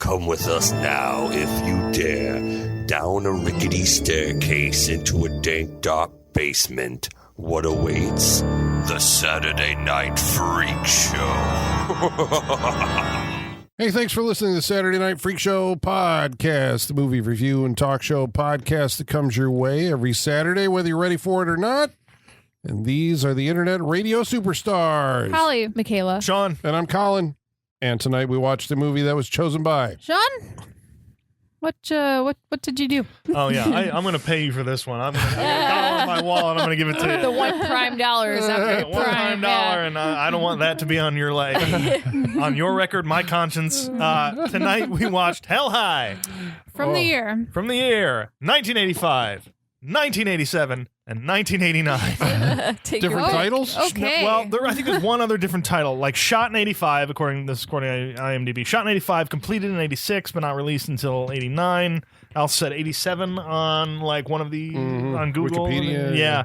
Come with us now, if you dare, down a rickety staircase into a dank, dark basement. What awaits? The Saturday Night Freak Show. Hey, thanks for listening to the Saturday Night Freak Show podcast, the movie review and talk show podcast that comes your way every Saturday, whether you're ready for it or not. And these are the Internet Radio Superstars. Holly, Michaela, Sean, And I'm Colin. And tonight we watched a movie that was chosen by... Sean. What did you do? Oh, yeah. I'm going to pay you for this one. I'm going to dollar on my wallet. I'm going to give it to you. The $1 prime is not One prime dollar, and I don't want that to be on your on your record, my conscience. Tonight we watched Hell High From the year 1985, 1987, and 1989. Different titles? Okay. Well, I think there's one other different title, like shot in 85, according to IMDb. Shot in 85, completed in 86, but not released until 89. Else said 87 on like one of the on Google. Wikipedia. Yeah.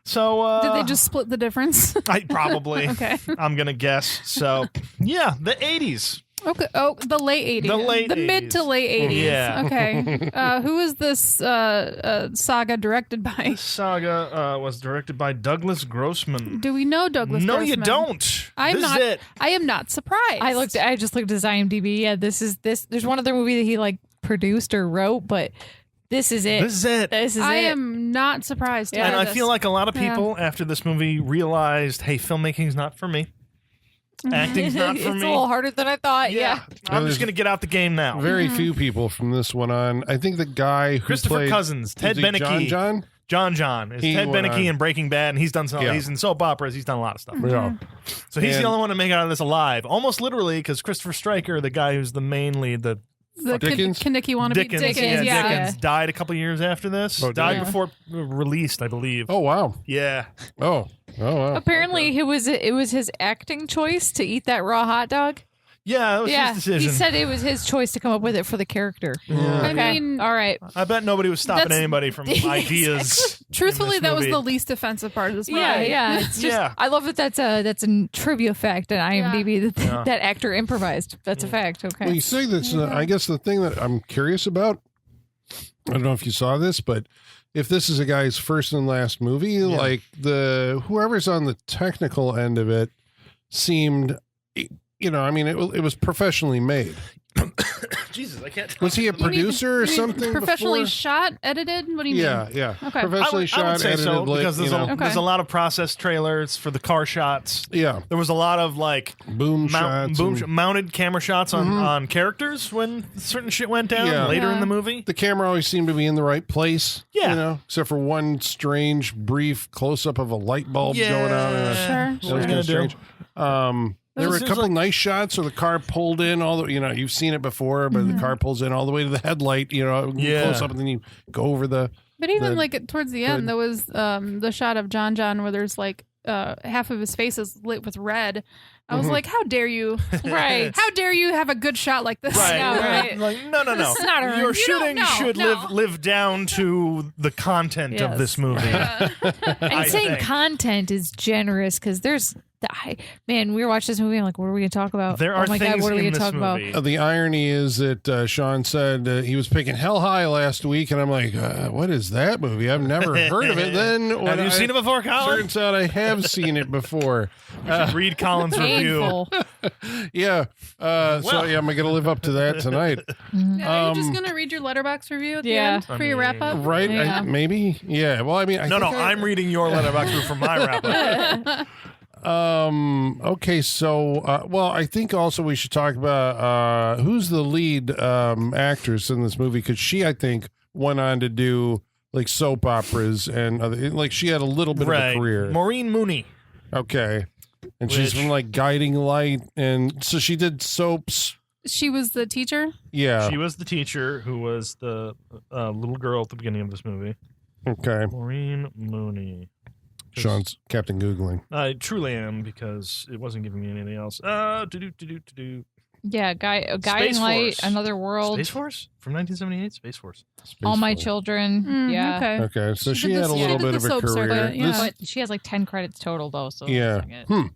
So did they just split the difference? probably. Okay. I'm gonna guess. So yeah, the 80s. Okay. Oh, the late 80s. The mid to late 80s. Yeah. Okay. Who is this saga directed by? This saga was directed by Douglas Grossman. Do we know Douglas No, Grossman? you don't. This is it. I am not surprised. I just looked at his IMDb. Yeah, this. There's one other movie that he like produced or wrote, but this is it. This is it. I am not surprised. And I feel like a lot of people after this movie realized, hey, filmmaking's not for me. Acting's not for It's me. a little harder than I thought. Yeah. I'm just going to get out the game now. Very few people from this one on. I think the guy who Christopher played... Cousins, Ted is he Beneke. John? Is He Ted went Beneke on. in Breaking Bad, and he's done some. Yeah. He's in soap operas. He's done a lot of stuff. Yeah. So he's And- the only one to make it out of this alive, almost literally, because Christopher Stryker, the guy who's the main lead, the Dickens? Kaneki wannabe. Dickens died a couple years after this. Oh, died did he? before it released, I believe. Oh, wow. Yeah. Oh, wow. Apparently, it was his acting choice to eat that raw hot dog. Yeah, that was his decision. He said it was his choice to come up with it for the character. I Okay. mean, all right. I bet nobody was stopping That's- anybody from ideas. truthfully, in this that was movie. the least offensive part of this movie. Yeah. It's just, Yeah. I love that. That's a trivia fact at IMDb Yeah. that actor improvised. That's a fact. Okay. Well, you say that's, I guess the thing that I'm curious about, I don't know if you saw this, but if this is a guy's first and last movie, like whoever's on the technical end of it seemed, I mean, it was professionally made. Jesus, I can't. Was he a producer or something Professionally before? shot, edited? What do you mean? Yeah. Okay. Professionally I shot, would say edited, so like, because there's a lot of process trailers for the car shots. Yeah. There was a lot of like Boom shots. and mounted camera shots on characters when certain shit went down later in the movie. the camera always seemed to be in the right place. Yeah. Except for one strange, brief close-up of a light bulb going on. Sure. That was kind of strange. There were a seems couple like- nice shots where the car pulled in all the, you've seen it before, but the car pulls in all the way to the headlight, close up, and then you go over the. But even the- like towards the end, there was the shot of John where there's like half of his face is lit with red. I was like, how dare you? Right. How dare you have a good shot like this? Right, No, right. right. Like, no. This is not earned. Your You shooting should live down to the content of Yes. this movie. And saying think. content is generous because there's man, we were watching this movie. I'm like, what are we going to talk about? There are oh my things God, what are we in gonna this talk about? movie. The irony is that Sean said he was picking Hell High last week, and I'm like, what is that movie? I've never heard of it. Then Have you seen it before, Colin? Turns out I have seen it before. Read Colin's review. Painful. Yeah. I'm going to live up to that tonight. Are you just gonna read your letterbox review at the end for your wrap up? Right? Yeah. Maybe? Yeah. Well, I mean, I'm reading your letterbox review for my wrap up. Okay, so I think also we should talk about who's the lead actress in this movie, because she, I think, went on to do like soap operas and like she had a little bit of a career. Maureen Mooney. Okay, and she's from like Guiding Light, and so she did soaps. She was the teacher. Yeah. She was the teacher who was the little girl at the beginning of this movie. Okay. Maureen Mooney. Sean's Captain Googling. I truly am, because it wasn't giving me anything else. Yeah, Guiding Space Light, Force. Another World, Space Force? From 1978? Space Force. All My Force. Children. Yeah. Okay. Okay, so she did had the- a she little did bit the of a soap career. circuit, yeah. But she has like 10 credits total, though. So Yeah. that's like it.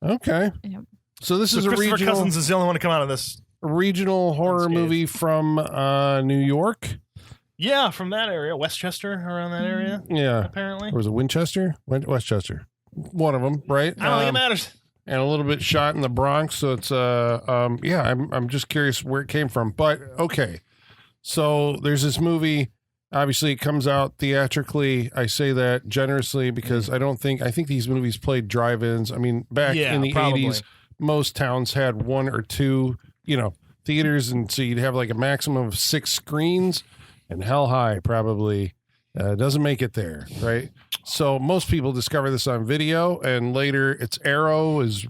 Okay. Yep. So this So is a Christopher regional. Cousins is the only one to come out of this regional horror Unscathed. movie from New York. Yeah, from that area, Westchester, around that area, Yeah. apparently. Or was it Winchester? Westchester. One of them, right? I don't think it matters. And a little bit shot in the Bronx. So it's I'm just curious where it came from. But okay. So there's this movie. Obviously, it comes out theatrically. I say that generously because I think these movies played drive-ins. I mean, back in the probably. 80s, most towns had one or two, theaters, and so you'd have like a maximum of 6 screens. And Hell High probably doesn't make it there, right? So most people discover this on video, and later it's Arrow is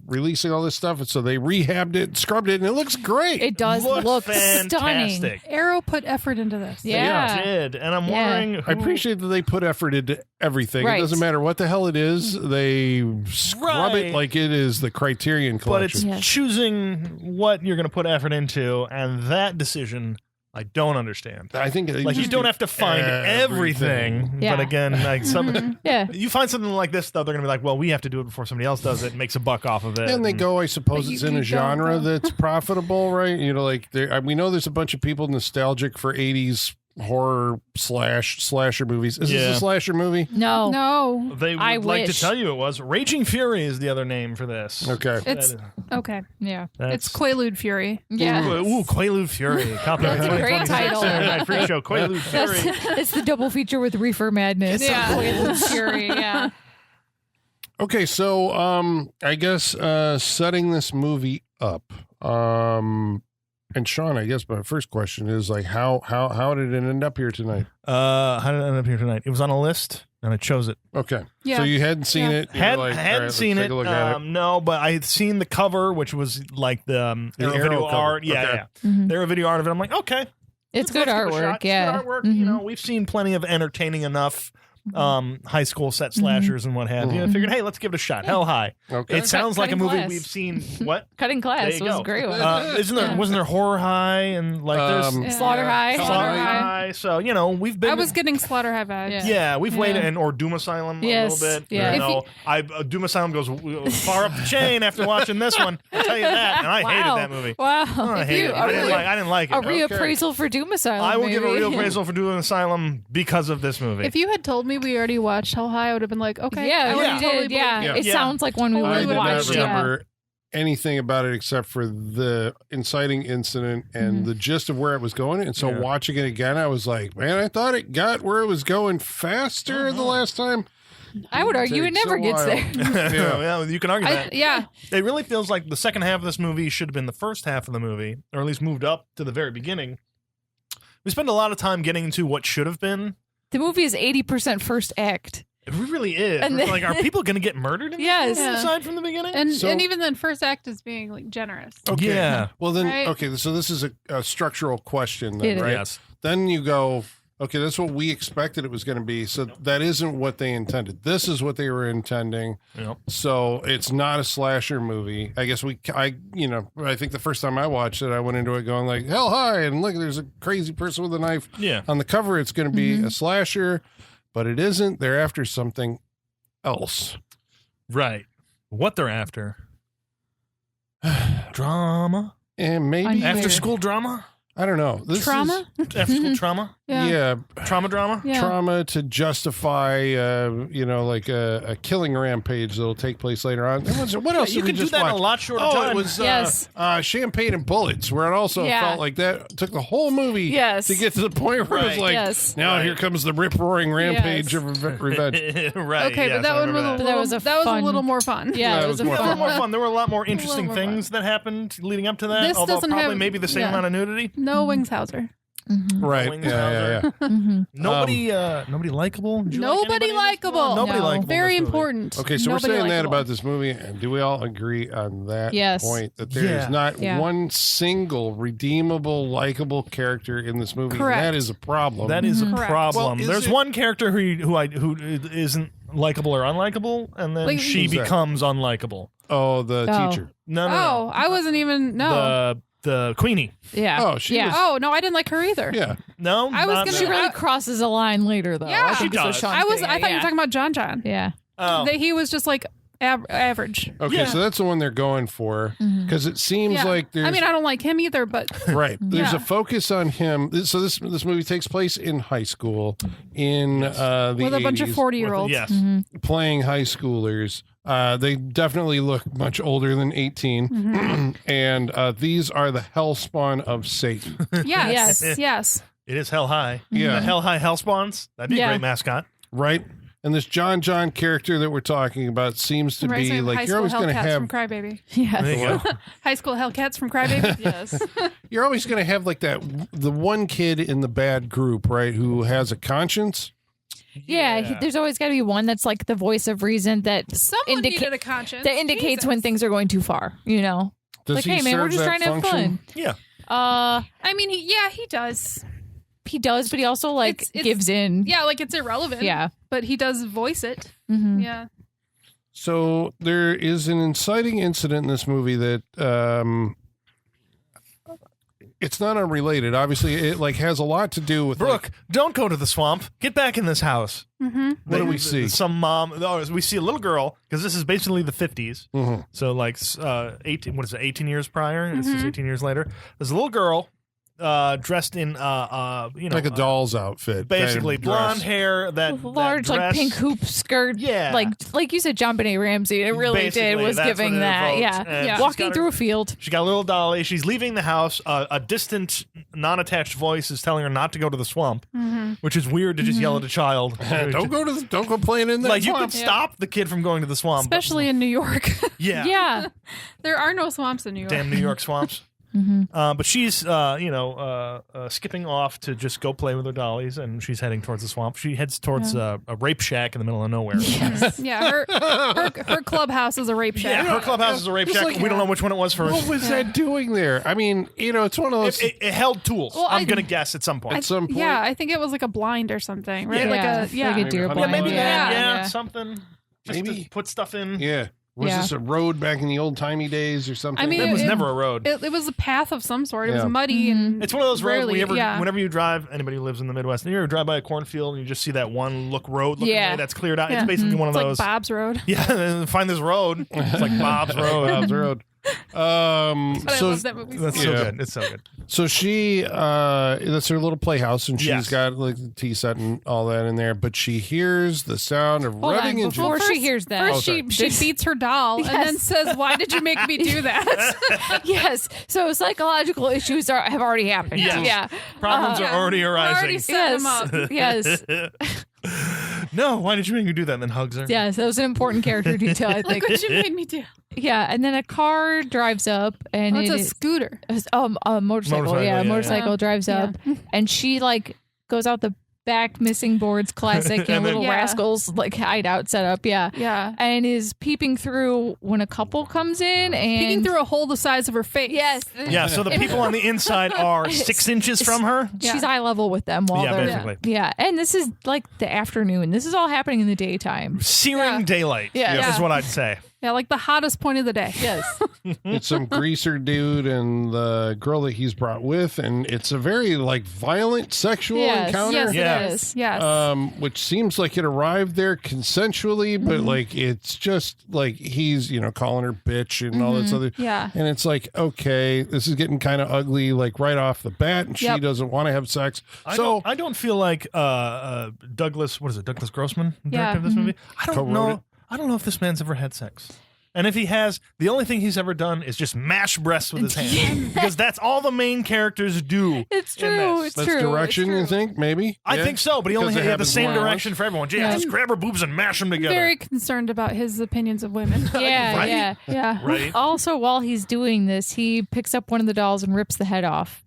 releasing all this stuff, and so they rehabbed it, scrubbed it, and it looks great. It does Looks look fantastic. stunning. Arrow put effort into this. Yeah. It did, and I'm Yeah. wondering. I appreciate that they put effort into everything. Right. It doesn't matter what the hell it is; they scrub Right. it like it is the Criterion but it's Collection. Yes. choosing what you're going to put effort into, and that decision I don't understand. I think Like you don't have to find everything, Yeah. but again, like some. Yeah. You find something like this, though, they're going to be like, well, we have to do it before somebody else does it and makes a buck off of it. And they go, I suppose But it's you- in you a don't genre go. that's profitable, right? Like we know there's a bunch of people nostalgic for 80s horror slasher movies. Is Yeah. this a slasher movie? No. No. They would I like to wish. tell you it was. Raging Fury is the other name for this. Okay. It's okay. Yeah. It's Quaalude Fury. Yeah. Ooh, Quaalude Fury. Copyright That's a great 2026 title. Saturday Night Freak Show. Quaalude Fury. It's the double feature with Reefer Madness. Yeah. Quaalude Fury. Yeah. Okay, so I guess setting this movie up. And Sean, I guess my first question is like how did it end up here tonight? How did it end up here tonight? It was on a list, and I chose it. Okay. Yeah. So you hadn't seen Yeah. it. You were like, all right, Hadn't let's seen take it. a look at it. No, but I had seen the cover, which was like the The Arrow Arrow video cover. art. Yeah, Okay. yeah. Mhm. The Arrow video art of it. I'm like, okay, It's good let's give it a artwork. shot. Yeah. It's good artwork. Mhm. You know, we've seen plenty of entertaining enough high school set slashers and what have you. I figured, hey, let's give it a shot. Hell High. Okay. It sounds like a Cutting movie Class. we've seen. What? Cutting There Class you was go. a great one. Wasn't there Horror High and like there's Slaughter High. Slaughter High? So we've been. I was getting Slaughter High vibes. Yeah, we've Yeah. waited, or Doom Asylum Yes, a little bit. yeah. You If know, Doom Asylum goes far up the chain after watching this one. I'll tell you that, and I hated that movie. Wow. I If hated you- it. I didn't like it. A reappraisal for Doom Asylum. I will give a maybe. reappraisal for Doom Asylum because of this movie. If you had told me we already watched Hell High, I would have been like, okay. Yeah, I we would Yeah. did. totally Yeah. believe you. It Yeah. sounds like one we Totally I would did would've not watch. watched, Yeah. remember anything about it except for the inciting incident and the gist of where it was going. And so Yeah. watching it again, I was like, man, I thought it got where it was going faster the last time. I would argue it Takes never a gets while. there. yeah, you can argue that. yeah. It really feels like the second half of this movie should have been the first half of the movie, or at least moved up to the very beginning. We spend a lot of time getting into what should have been. The movie is 80% first act. It really is. And We're then- like, are people going to get murdered in this Yes. movie Yeah. aside from the beginning? And So- and even then, first act is being like generous. Okay. Yeah. Well, then, Right? okay. So this is a structural question, then, It is. right? Yes. Then you go, okay, that's what we expected it was going to be. So that isn't what they intended. This is what they were intending. Yep. So it's not a slasher movie. I guess I think the first time I watched it, I went into it going like, Hell High, and look, there's a crazy person with a knife. Yeah. On the cover, it's going to be a slasher, but it isn't. They're after something else. Right. What they're after. Drama. And maybe, Unclear. After school drama? I don't know. This Trauma? After school trauma? Yeah. Trauma drama? Yeah. Trauma to justify, like a killing rampage that'll take place later on. What else? You did we can do just that in watch? a lot shorter Oh, time. it was Yes. Champagne and Bullets, where it also Yeah. felt like that took the whole movie Yes. to get to the point where it was Right. like, Yes. now Right. here comes the rip-roaring rampage Yes. of revenge. right. Okay, yes, but that I one was remember a But that little, was a that was a fun- little more fun. Yeah, that it was was a more Yeah, a fun little more one. fun. There were a lot more interesting more things that happened leading up to that. This although doesn't probably have- maybe the same yeah. amount of nudity. No Wingshauser. Right. Wings Yeah. Nobody likable. Did you like Nobody anybody in this? likable. Nobody No. likable. Very in this movie. important. Okay, so Nobody we're saying that likable. about this movie, and do we all agree on that Yes. point? That there is Yeah. not Yeah. one single redeemable, likable character in this movie. Correct. And that is a problem. That is a Correct. problem. Well, is There's it- one character who isn't likable or unlikable, and then Like- she Who's that? becomes unlikable. the Oh. teacher. No, Oh, I wasn't even The Queenie. Yeah. Oh, she yeah. was- Oh no, I didn't like her either. Yeah. No, I was not gonna- She that. really crosses a line later, though. Yeah. I think She is what does. Sean's I getting thought at, you were talking about John. Yeah. Oh. That he was just like average. Okay, so that's the one they're going for because it seems Yeah. like there's. I mean, I don't like him either, but right. There's Yeah. a focus on him. So this movie takes place in high school in the with a bunch of 80s, 40-year-olds. Yes. playing high schoolers. They definitely look much older than 18, and these are the hellspawn of Satan. Yes. Yes. Yes. It is Hell High. Yeah. The Hell High Hellspawns. That'd be a Yeah. great mascot. Right? And this John character that we're talking about seems to Reminds me be of High like you're School always going to Hellcats have from Crybaby. Yes. There you go. High School Hellcats from Crybaby. Yes. you're always going to have like the one kid in the bad group, right, who has a conscience. Yeah, there's always got to be one that's like the voice of reason that Someone needed a conscience. that indicates when Jesus. things are going too far. You know, Does like, he hey man, we're serve just that trying to have function? fun. Yeah. I mean, he does. He does, but he also like It's- gives in. Yeah, like it's irrelevant. Yeah. But he does voice it. Mhm. Yeah. So there is an inciting incident in this movie that it's not unrelated. Obviously, it like has a lot to do with Brooke, don't go to the swamp. Get back in this house. Mm-hmm. What do we see? Some mom. Oh, we see a little girl because this is basically the 50s. Mhm. So like 18. What is it? 18 years prior. This Mm-hmm. is 18 years later. There's a little girl dressed in like a doll's outfit, basically kind of blonde dress. hair. That Large that like dress. pink hoop skirt. Yeah. Like you said, John Benet Ramsey. It really did Basically, was that's giving what it that. evoked. Yeah. And she's Walking got through her- a field. She got a little dolly. She's leaving the house. A distant, non-attached voice is telling her not to go to the swamp, which is weird to just yell at a child. Don't go playing in that Like you swamp. could stop the kid from going to the swamp, but- Especially in New York. yeah, Yeah. There are no swamps in New York. damn New York swamps. But she's, skipping off to just go play with her dollies, and she's heading towards the swamp. She heads towards a rape shack in the middle of nowhere. Yeah, her clubhouse is a rape Yeah, shack. her clubhouse is a rape Just shack. like- We don't know which one it was first. What was that doing there? I mean, it's one of those. It held tools. Well, I'm I- gonna guess at some point. At some point, Yeah, I think it was like a blind or something, right? Yeah. Like Yeah, a like a deer Yeah, blind. maybe that. Yeah. Yeah, something. Just Maybe. to put stuff in. yeah. Was Yeah. this a road back in the old timey days or something? I mean, It was it- never a road. It was a path of some sort. It Yeah. was muddy and It's one of those roads rarely- yeah. whenever you drive, anybody who lives in the Midwest, and you ever drive by a cornfield and you just see that one road looking Yeah. way that's cleared out. Yeah. It's basically one of it's those. like Bob's Road. Yeah, and find this road. It's like Bob's Road. Bob's Road. But I So love that movie. That's so so Yeah. good. It's so good. So she, that's her little playhouse, and she's Yes. got like the tea set and all that in there. But she hears the sound of Hold rubbing on, into. before she hears that. First, she This- beats her doll and then Yes. says, "Why did you make me do that?" Yes. So psychological issues have already happened. Yes. Yeah. Problems are already arising. Already set him up. Yes. No, why did you make me do that? And then hugs her. Yes. That was an important character detail, I Like think. what you made me do. Yeah. And then a car drives up and Oh, it's it a is- scooter. a motorcycle. Motorcycle, Yeah. yeah, A motorcycle yeah. drives up and she like goes out the back missing boards classic, And then- little Yeah. rascals like hideout setup. Yeah. Yeah. And is peeping through when a couple comes in and Peeking through a hole the size of her face. Yes. Yeah, so the people on the inside are 6 inches from her. She's eye level with them while Yeah, they're basically. Yeah, and this is like the afternoon. This is all happening in the daytime. Searing Yeah. daylight Yeah. is what I'd say. Yeah, like the hottest point of the day. Yes. It's some greaser dude and the girl that he's brought with, and it's a very like violent sexual Yes. encounter. Yes, Yeah. it is. Yes. Which seems like it arrived there consensually, but like it's just like he's calling her bitch and all this other. Yeah. And it's like, okay, this is getting kind of ugly, like right off the bat, and she Yep. doesn't want to have sex. So I don't feel like Douglas. What is it? Douglas Grossman, director Yeah. of this movie. I don't Co-wrote know. it. I don't know if this man's ever had sex. And if he has, the only thing he's ever done is just mash breasts with his hand, because that's all the main characters do. It's in true. this. It's That's true. direction, you It's true. think? Maybe? I Yeah? think so, but he only Because it had the happens same more than direction for everyone. Yeah, just grab her boobs and mash them together. Very concerned about his opinions of women. Yeah, Right? yeah. Yeah. Right? Also, while he's doing this, he picks up one of the dolls and rips the head off.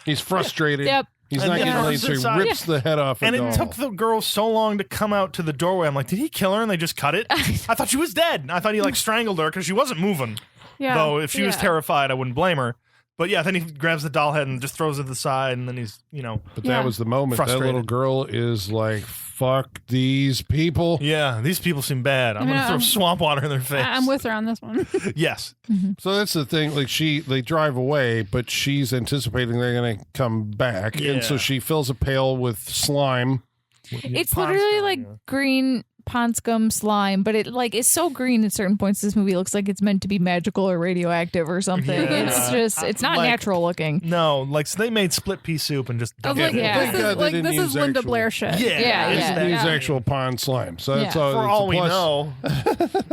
He's frustrated. Yep. He's And not then getting laid, turns so he inside. rips the head off. And a it doll. took the girl so long to come out to the doorway. I'm like, did he kill her and they just cut it? I thought she was dead. I thought he like strangled her because she wasn't moving. Yeah. Though if she was Yeah. terrified, I wouldn't blame her. But yeah, then he grabs the doll head and just throws it to the side, and then he's, But Yeah. that was the moment. Frustrated. That little girl is like, fuck these people. yeah, these people seem bad. I'm Yeah, gonna throw I'm- swamp water in their face. I'm with her on this one. Yes. So that's the thing. Like they drive away, but she's anticipating they're going to come back. And so Yeah. she fills a pail with slime. It's Pond literally stone, like yeah. green pond scum slime, but it like is so green at certain points. This movie looks like it's meant to be magical or radioactive or something. Yeah. It's not Like- natural looking. No, like so they made split pea soup and just I was dumped like, it in. Yeah. this Thank God is they like didn't this is use Linda actual- Blair shit. Yeah, Yeah, They yeah. didn't use Yeah. actual pond slime. So that's Yeah. all. For it's a all we plus. know,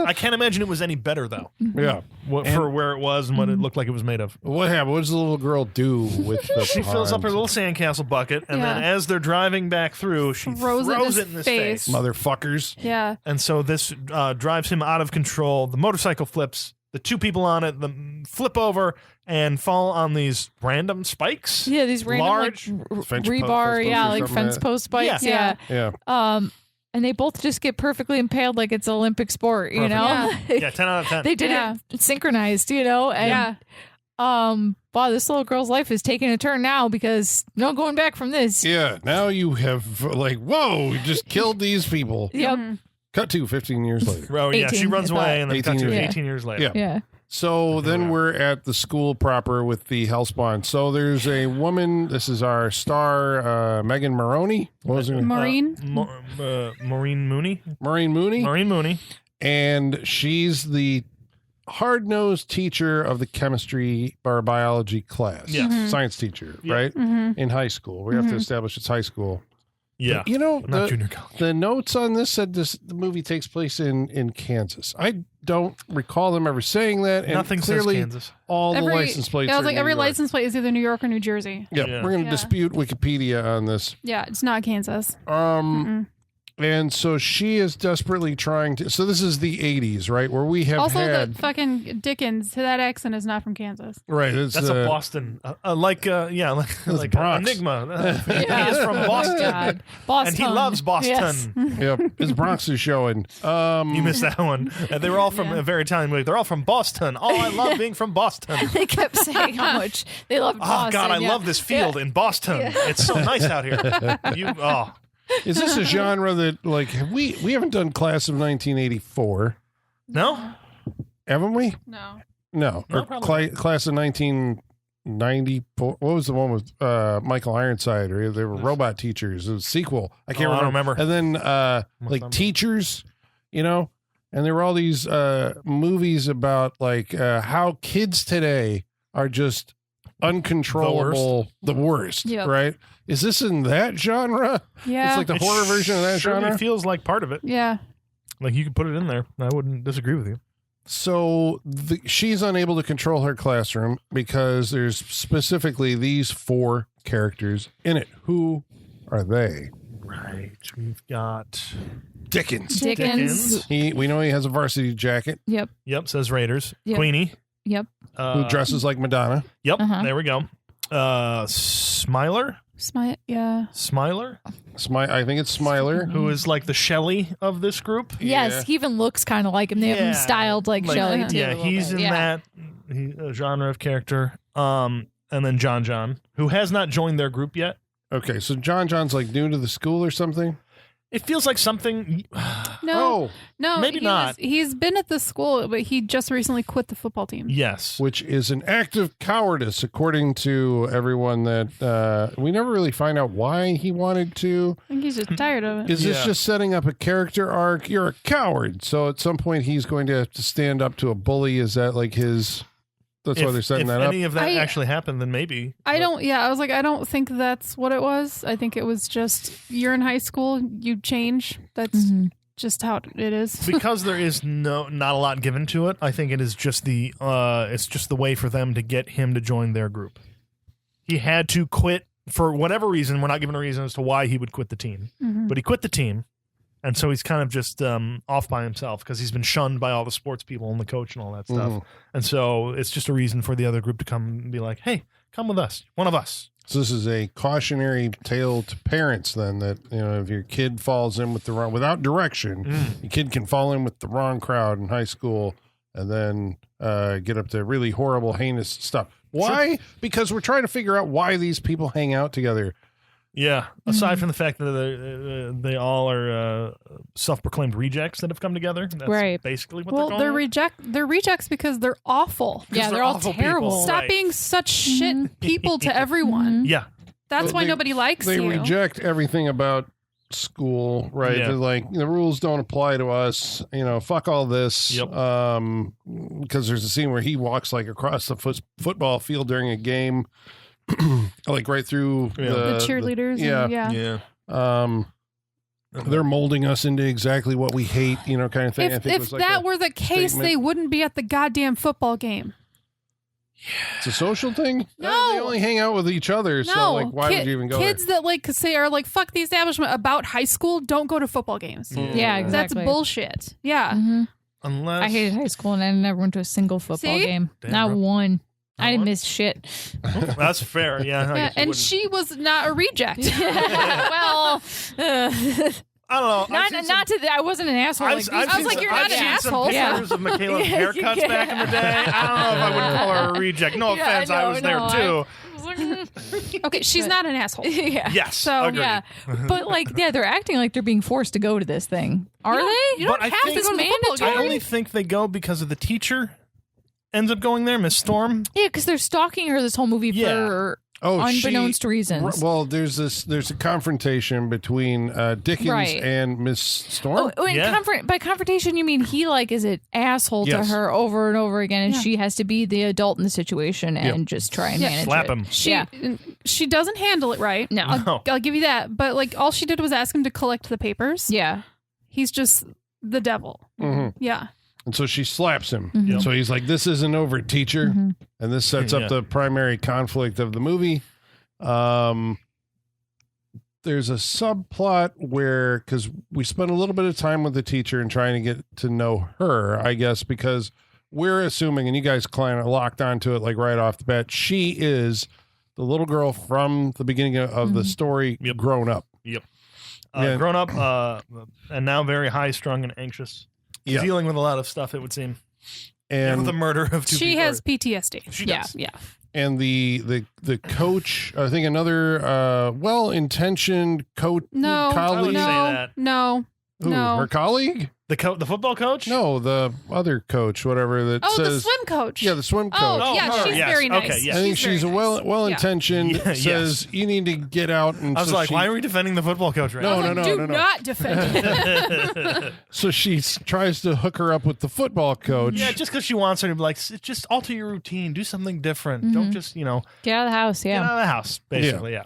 I can't imagine it was any better though. Yeah. For where it was and what it looked like it was made of. What happened? What does the little girl do with the She fills up her pond? little sandcastle bucket, and then Yeah. as they're driving back through, she Throws it in his face. Motherfuckers. Yeah. And so this drives him out of control. The motorcycle flips. The two people on it flip over and fall on these random spikes. Yeah, these random large like fence rebar, posts yeah, or like something fence like post spikes, Yeah. yeah. Yeah. And they both just get perfectly impaled like it's an Olympic sport, you know? Yeah, 10 out of 10. They did Yeah. it synchronized, you know? And Yeah. wow, this little girl's life is taking a turn now because no going back from this. Yeah. Now you have like, whoa, we just killed these people. Yep. Mhm. Cut to 15 years later. Oh, yeah, she 18, runs I away thought. and then 18 cuts her years. 18 years later. Yeah. Yeah. So then we're at the school proper with the hellspawn. So there's a woman. This is our star, Megan Maroney. What was her name? Maureen. Maureen Mooney. Maureen Mooney. Maureen Mooney. And she's the hard-nosed teacher of the chemistry or biology class. Yes. Science teacher, Yeah. right? Mhm. In high school. We have to establish it's high school. Yeah. You know, Not junior college. the notes on this said the movie takes place in Kansas. I don't recall them ever saying that. And Nothing clearly, says Kansas. all the license plates Yeah, I was are like, in every New York. license plate is either New York or New Jersey. Yeah, Yeah. we're going to Yeah. dispute Wikipedia on this. Yeah, it's not Kansas. And so she is desperately trying to. So this is the 80s, right? Where we have Also, had. the fucking Dickens, that accent is not from Kansas. Right. It's, That's a Boston, like Bronx. Enigma. He is from Boston, God. Boston. and he loves Boston. Yes. Yep. His Bronx is showing. You missed that one. They were all from a very Italian movie. They're all from Boston. Oh, I love being from Boston. They kept saying how much they loved Oh Boston. God, I yeah. love this field in Boston. It's so nice out here. Is this a genre that, like, we haven't done Class of 1984, No? haven't we? No. No. No, Or probably Class of 1994. What was the one with Michael Ironside? Or they were robot teachers. It was a sequel. I can't Oh, I don't remember. remember. And then, like, remember. Teachers, you know? And there were all these movies about, like, how kids today are just uncontrollable, the worst, Yep. right? Is this in that genre? Yeah. It's like the horror version of that surely genre. feels like part of it. yeah. Like you could put it in there. I wouldn't disagree with you. So she's unable to control her classroom because there's specifically these 4 characters in it. Who are they? Right. We've got Dickens. Dickens. We know he has a varsity jacket. Yep. Yep, says Raiders. Yep. Queenie. Yep. Who dresses like Madonna. Yep. Uh-huh. There we go. Smiler. Yeah. Smiler, I think it's Smiler. who is like the Shelley of this group. Yes, Yeah. he even looks kind of like him. They have him Yeah. styled like Shelley too. Yeah, a little he's bit. in that genre of character. And then John, who has not joined their group yet. Okay, so John's like new to the school or something. It feels like something. No. No. maybe he not. He's been at the school, but he just recently quit the football team. Yes. Which is an act of cowardice, according to everyone. That we never really find out why he wanted to. I think he's just tired of it. Is this Yeah. just setting up a character arc? You're a coward. So at some point he's going to have to stand up to a bully. Is that like his? That's why they're setting that if up. any of that I- actually happened, then maybe. I don't. Yeah, I was like, I don't think that's what it was. I think it was just you're in high school, you change. That's just how it is. Because there is not a lot given to it. I think it is just the way for them to get him to join their group. He had to quit for whatever reason. We're not given a reason as to why he would quit the team, but he quit the team, and so he's kind of just off by himself because he's been shunned by all the sports people and the coach and all that stuff. And so it's just a reason for the other group to come and be like, "Hey, come with us, one of us." So this is a cautionary tale to parents then that, you know, if your kid falls in with without direction, your kid can fall in with the wrong crowd in high school and then get up to really horrible, heinous stuff. Why? Because we're trying to figure out why these people hang out together. Yeah. Aside from the fact that they all are self-proclaimed rejects that have come together, that's Right. basically what Well, they're going they're rejects because they're awful. Yeah, they're they're all awful people. terrible. Stop Right. being such shit people to everyone. Yeah. That's Well, why they- nobody likes They you. reject everything about school, right? Yeah. They're like, the rules don't apply to us. Fuck all this. Yep. Because there's a scene where he walks like across the football field during a game, like right through The cheerleaders. yeah. They're molding us into exactly what we hate, kind of thing. I think it If was that like were the case, statement. they wouldn't be at the goddamn football game. It's a social thing. No. They only hang out with each other. No, So, like, why would you even go kids that say are like fuck the establishment about high school don't go to football games. Yeah, exactly. That's bullshit. Yeah. Mhm. Unless I hated high school and I never went to a single football See? game. Damn, Not bro. one. I Not didn't one? miss shit. That's fair. Yeah. I Yeah, guess you and wouldn't. she was not a reject. Well, I don't know. I've seen some- I wasn't an asshole. I've- like I've these I was seen like, some- you're I've not an seen asshole. Some Yeah. pictures of Michaela's Yeah, haircuts yeah. back in the day. I don't know if I would call her a reject. No Yeah, offense, I no, was there no, too. Okay, she's not an asshole. yeah. Yes. So, agreed. Yeah, but they're acting like they're being forced to go to this thing. Are they? You don't But I have think to go to the football I game. only think they go because of the teacher ends up going there, Miss Storm. Yeah, because they're stalking her this whole movie Yeah. for Oh, unbeknownst reasons. Well, there's a confrontation between Dickens Right. and Miss Storm. Oh, and Yeah. by confrontation, you mean he is an asshole Yes. to her over and over again, and Yeah. she has to be the adult in the situation and just try and Yeah. manage Slap it. him. She doesn't handle it right. No. I'll give you that. But all she did was ask him to collect the papers. Yeah. He's just the devil. Mhm. Yeah. And so she slaps him. Mhm. So he's like, "This isn't over, teacher." Mhm. And this sets Yeah. up the primary conflict of the movie. There's a subplot where, because we spent a little bit of time with the teacher and trying to get to know her, I guess, because we're assuming, and you guys kind of locked onto it like right off the bat, she is the little girl from the beginning of the story, Yep. grown up. Yep. Yeah. Grown up, and now very high strung and anxious. Yeah. Dealing with a lot of stuff, it would seem. And with the murder of two She people. has PTSD. She Yeah. does. Yeah. and the coach, I think another well-intentioned coach No. I colleague. wouldn't say No. that. No. Who, No. her colleague? The football coach? No, the other coach, whatever that Oh, the says. swim coach. Yeah, the swim coach. Oh, yeah, her, she's yes. very nice. Okay, yes. I think she's a very nice. well-intentioned. Yeah, yes. Says you need to get out, and I was so like, she, why are we defending the football coach right No, now? I was like, do not defend him. so she tries to hook her up with the football coach. Yeah, just because she wants her to be like, just alter your routine, do something different. Don't just, Get out of the house. get Yeah. out of the house, basically, yeah.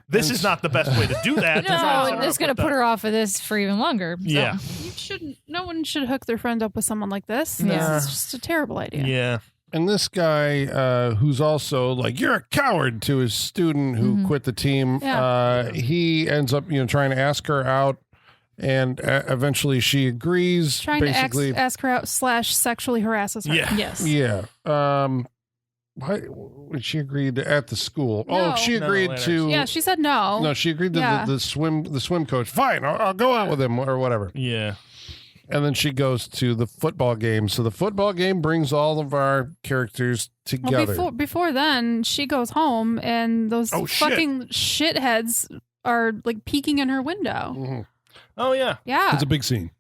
This is not the best way to do that. to try No, set and her it's up going to with put that. her off of this for even longer. So. Yeah. You shouldn't. No one should hook their friend up with someone like this. Yeah. This is just a terrible idea. Yeah. And this guy, who's also like, you're a coward to his student who quit the team. Yeah. He ends up, trying to ask her out, and eventually she agrees. Trying basically, to ask her out / sexually harasses her. Yeah. Yes. yeah. Why when she agreed at the school? No. Oh, she No, agreed later. to. Yeah, she said no. No, she agreed to Yeah. the swim coach. Fine, I'll go out with him or whatever. Yeah. And then she goes to the football game. So the football game brings all of our characters Well, together. before then, she goes home and those Oh, shit. fucking shitheads are like peeking in her window. Mhm. Oh, yeah. Yeah, It's a big scene.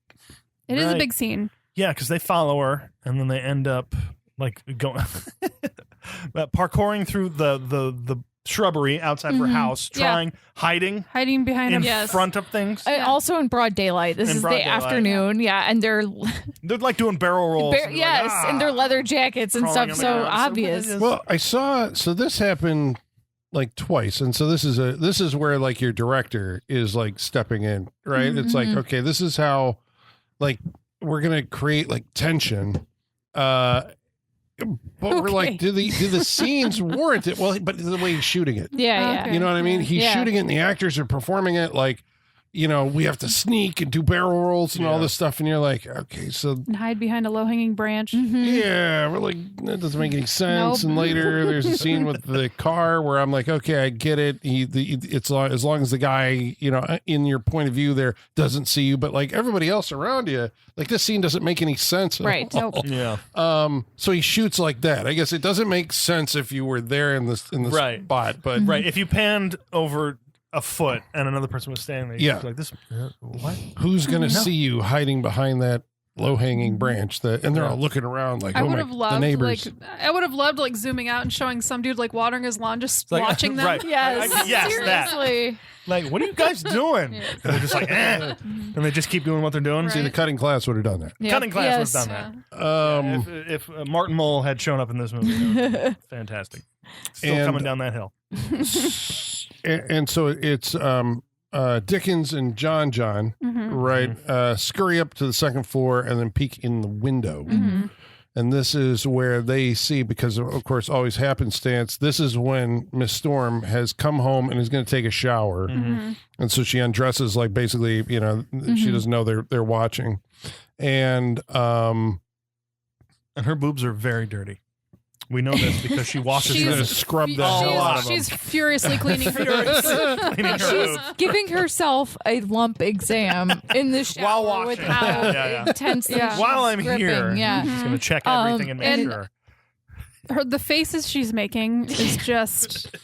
it is a Right. big scene. Yeah, because they follow her, and then they end up like going parkouring through the shrubbery outside of her house, Yeah. hiding Hiding behind in him. Yes. front of things. And also in broad daylight. This In is broad the daylight. afternoon. Yeah. And they're, They're like doing barrel rolls. and they're yes, like, and their leather jackets and crawling stuff. on the So ground. obvious. Well, I saw. So this happened like twice, and so this is where like your director is like stepping in, right? It's like, okay, this is how like we're gonna create like tension. But we're like, Okay. do the scenes warrant it? Well, but the way he's shooting it, Yeah. Yeah. Okay. you know what I mean? He's Yeah. shooting it, and the actors are performing it like, we have to sneak and do barrel rolls and all Yeah. this stuff, and you're like, okay, so And hide behind a low hanging branch. yeah, we're like, that doesn't make any sense. Nope. And later, there's a scene with the car where I'm like, okay, I get it. It's as long as the guy, in your point of view there doesn't see you, but like everybody else around you, like this scene doesn't make any sense. at Right. all. Nope. Yeah. So he shoots like that. I guess it doesn't make sense if you were there in the Right. spot, but Right. If you panned over a foot and another person was standing there, Yeah. you'd be like this. What? who's going to see you hiding behind that low-hanging branch and they're all looking around like, I oh would my, have the loved neighbors. I would have loved zooming out and showing some dude like watering his lawn, just Like, watching them. right. Yes. Yes, that. Seriously. Like, what are you guys doing? And they're just like, and they just keep doing what they're doing. Right. See, the cutting class would have done that. Yep. Cutting class Yes. would have done that. If Martin Mull had shown up in this movie, that would've been fantastic. Still And- coming down that hill. and so it's Dickens and John, right, scurry up to the second floor and then peek in the window. And this is where they see, because of course, always happenstance, this is when Miss Storm has come home and is going to take a shower. And so she undresses, like basically, she doesn't know they're watching. And her boobs are very dirty. We know this because she washes she's going them. to scrub the hell out of them. She's furiously cleaning her Cleaning her She's boobs. giving herself a lump exam in the shower While washing. without Yeah. intensely While I'm gripping. here, Yeah. she's going to check everything and make and- sure. the faces she's making is just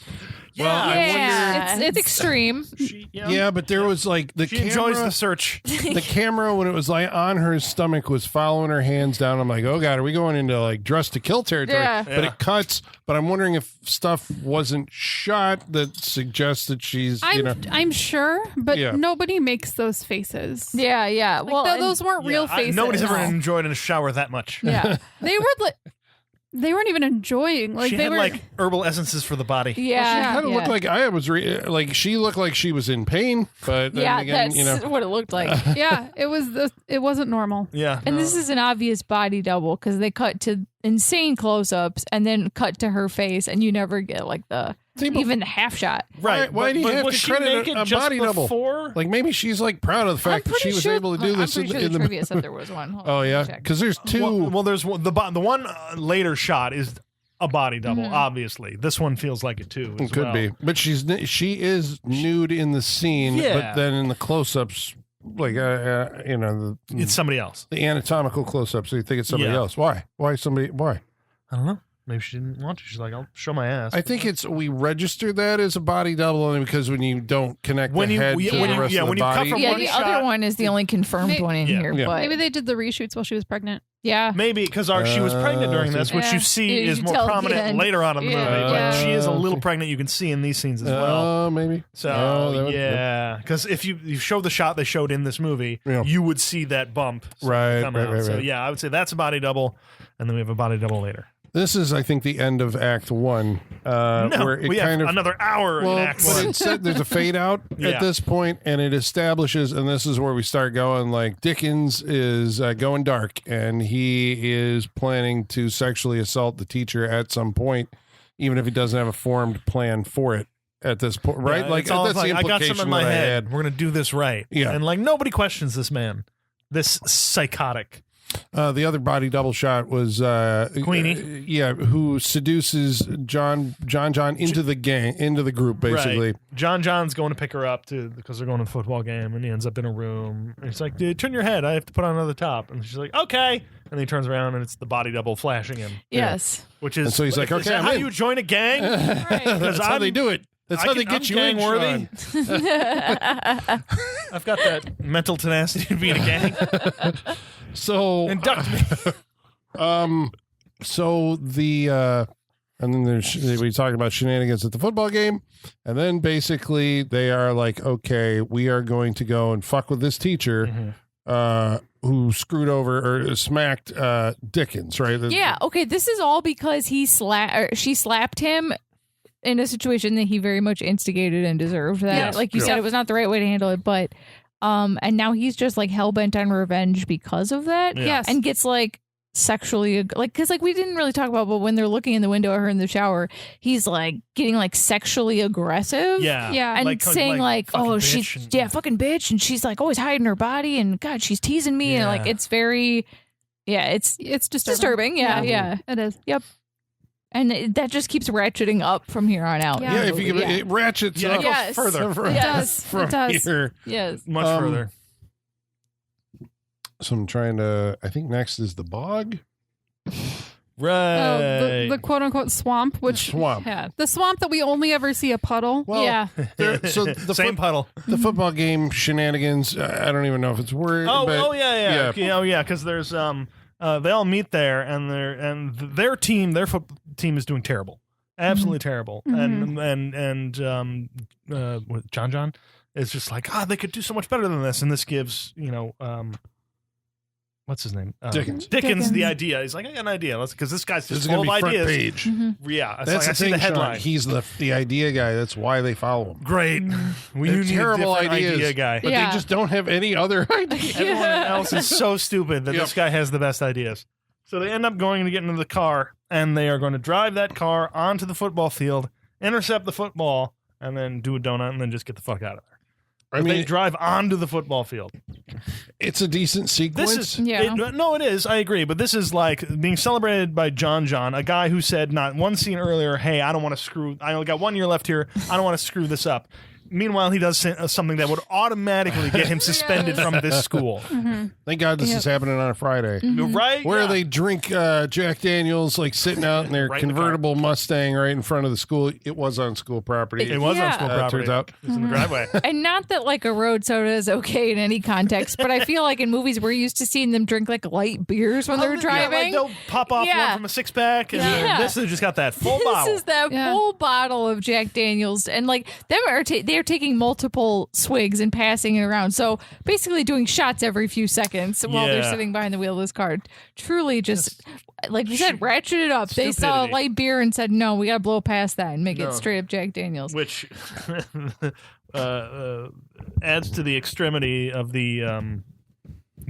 Well, I Yeah. It's extreme. Yeah, but there was like the She camera. enjoys the search. The camera, when it was like on her stomach, was following her hands down. I'm like, oh God, are we going into like dress to kill territory? Yeah. But it cuts. But I'm wondering if stuff wasn't shot that suggests that she's, I'm sure, but Yeah. nobody makes those faces. Yeah, yeah. Like, Well, those weren't real faces. Nobody's ever enjoyed in a shower that much. yeah. They were like, they weren't even enjoying. Like she they had were like herbal essences for the body. Yeah. kind of looked like I was like she looked like she was in pain. But then Yeah, again, that's what it looked like. yeah. It wasn't normal. Yeah. And no. this is an obvious body double because they cut to insane close-ups and then cut to her face, and you never get like the even the half shot. right. Why do you have was to she credit naked a just body double? before? Like maybe she's like proud of the fact that she was able to do this I'm pretty sure in the the trivia said there was one. Hold Oh on, yeah, let me check. because there's two. Well, there's the one later shot is a body double. Obviously, this one feels like it too. As It could well. be, but she is nude in the scene, Yeah. but then in the close-ups, like It's somebody else. the anatomical close-ups, so you think it's somebody Yeah. else. Why? Why somebody? Why? I don't know. Maybe she didn't want to. She's like, I'll show my ass. I think it's we register that as a body double only because when you don't connect When the you- head yeah, to when the you- rest yeah, of the when you cut body. from Yeah, one the shot- other one is the only confirmed one in Yeah. here. Yeah. But Maybe they did the reshoots while she was pregnant. yeah, Maybe because she was pregnant during this, which Yeah. you see You is can more tell at the prominent end. later on in the Yeah. movie. But Yeah. she is a little pregnant. You can see in these scenes as well. Maybe. So that would- yeah, because if you show the shot they showed in this movie, Yeah. you would see that bump Right, come right, out. right, So right. yeah, I would say that's a body double, and then we have a body double later. This is, I think, the end of Act 1, where it we have kind of another hour in Act but 1. it said there's a fade out Yeah. at this point, and it establishes, and this is where we start going. Like Dickens is going dark, and he is planning to sexually assault the teacher at some point, even if he doesn't have a formed plan for it at this point, right? Yeah, like it's all that's the like, I got implication some in my that I head. had. We're gonna do this right. Yeah. and like nobody questions this man, this psychotic. The other body double shot was Queenie. yeah, who seduces John into the gang, into the group, basically. Right. John's going to pick her up because they're going to the football game, and he ends up in a room. And he's like, "Dude, turn your head. I have to put on another top." And she's like, "Okay." And then he turns around, and it's the body double flashing him. yes. Which is And so he's like, is "Okay, that I'm how in." you join a gang? That's how they do it. That's how they get you in, gang-worthy. Sean. I've got that mental tenacity to be in a gang. So Induct me. so the and then we talk about shenanigans at the football game, and then basically they are like, okay, we are going to go and fuck with this teacher who screwed over or smacked Dickens, right? Yeah. Okay. This is all because she slapped him in a situation that he very much instigated and deserved. That, Yes. like you Yeah. said, it was not the right way to handle it. But and now he's just like hell bent on revenge because of that. Yeah. Yes. And gets like sexually because like we didn't really talk about, but when they're looking in the window at her in the shower, he's like getting like sexually aggressive. Yeah. Yeah. And saying like, fucking oh, bitch she's and- fucking bitch, and she's like always hiding her body, and God, she's teasing me, and like Yeah. it's very, it's It's disturbing. Yeah. It is. And that just keeps ratcheting up from here on out. Yeah. Yeah, if you give it ratchets Yeah, it up goes Yes. further. It Yes. does. from It does. here. Yes. Much further. So I'm trying to. I think next is the bog. Right. The quote unquote swamp, which Swamp. Yeah. the swamp that we only ever see a puddle. Well, Yeah. So the Same puddle. the football game shenanigans. I don't even know if it's word. but, Yeah. Oh yeah, because there's they all meet there, and their team, team is doing terrible, absolutely terrible, and John is just like, they could do so much better than this, and this gives what's his name? Dickens. Dickens the idea. He's like, I got an idea. Because this guy's This just is going full to of be front ideas. page. Yeah, it's That's like, I the see thing, the headline. Sean. He's the idea guy. That's why they follow him. Great. We They're need terrible a different ideas, idea guy. But Yeah. they just don't have any other ideas. Everyone else is so stupid that Yep. this guy has the best ideas. So they end up going to get into the car, and they are going to drive that car onto the football field, intercept the football, and then do a donut, and then just get the fuck out of there. I mean, They drive onto the football field. it's a decent sequence. This is Yeah. no, it is. I agree, but this is like being celebrated by John, a guy who said not one scene earlier, "Hey, I don't want to screw. I only got 1 year left here. I don't want to screw this up." Meanwhile, he does something that would automatically get him suspended from this school. Thank God this is happening on a Friday. Right? Where Yeah. they drink Jack Daniels, like sitting out in their Right in the convertible Mustang right in front of the school. It was on school property. It was on Yeah. school property. Turns out. It's in the driveway. And not that like a road soda is okay in any context, but I feel like in movies we're used to seeing them drink like light beers when they're Yeah, driving. like they'll pop off Yeah. one from a 6-pack, and Yeah. this has just got that full This bottle. is that Yeah. full bottle of Jack Daniels, and like they're taking multiple swigs and passing it around. So basically, doing shots every few seconds while they're Yeah. sitting behind the wheel of this car. Truly, just like we said, ratchet it up. They saw a Stupidity. light beer and said, "No, we got to blow past that and make it straight up Jack Daniels." Which adds to the extremity of the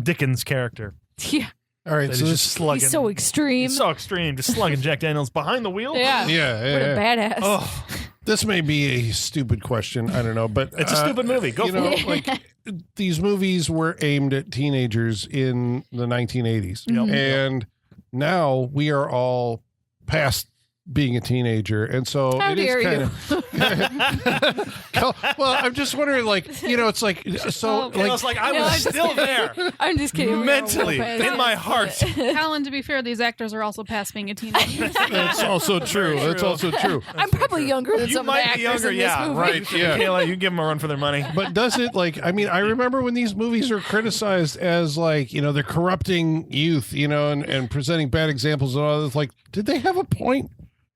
Dickens character. Yeah, All right, That so he's this, just slugging. he's so extreme. He's so extreme, just slugging Jack Daniels behind the wheel. Yeah, yeah, what a yeah. badass. Oh, This may be a stupid question. I don't know, but it's a stupid movie. Go for it. like these movies were aimed at teenagers in the 1980s, Yep. and now we are all past being a teenager, and so How it dare is you? kind of. Well, I'm just wondering, like, it's like so, I was like, I No, was I'm just still there. I'm just kidding. We Mentally, are well in my heart. Helen, to be fair, these actors are also past being a teenager. that's also true. That's also true. I'm probably younger than You some of the might be actors younger, in this yeah, movie. right, yeah. Kayla, you give them a run for their money. But does it I remember when these movies are criticized as they're corrupting youth, and presenting bad examples and all this. Like, did they have a point?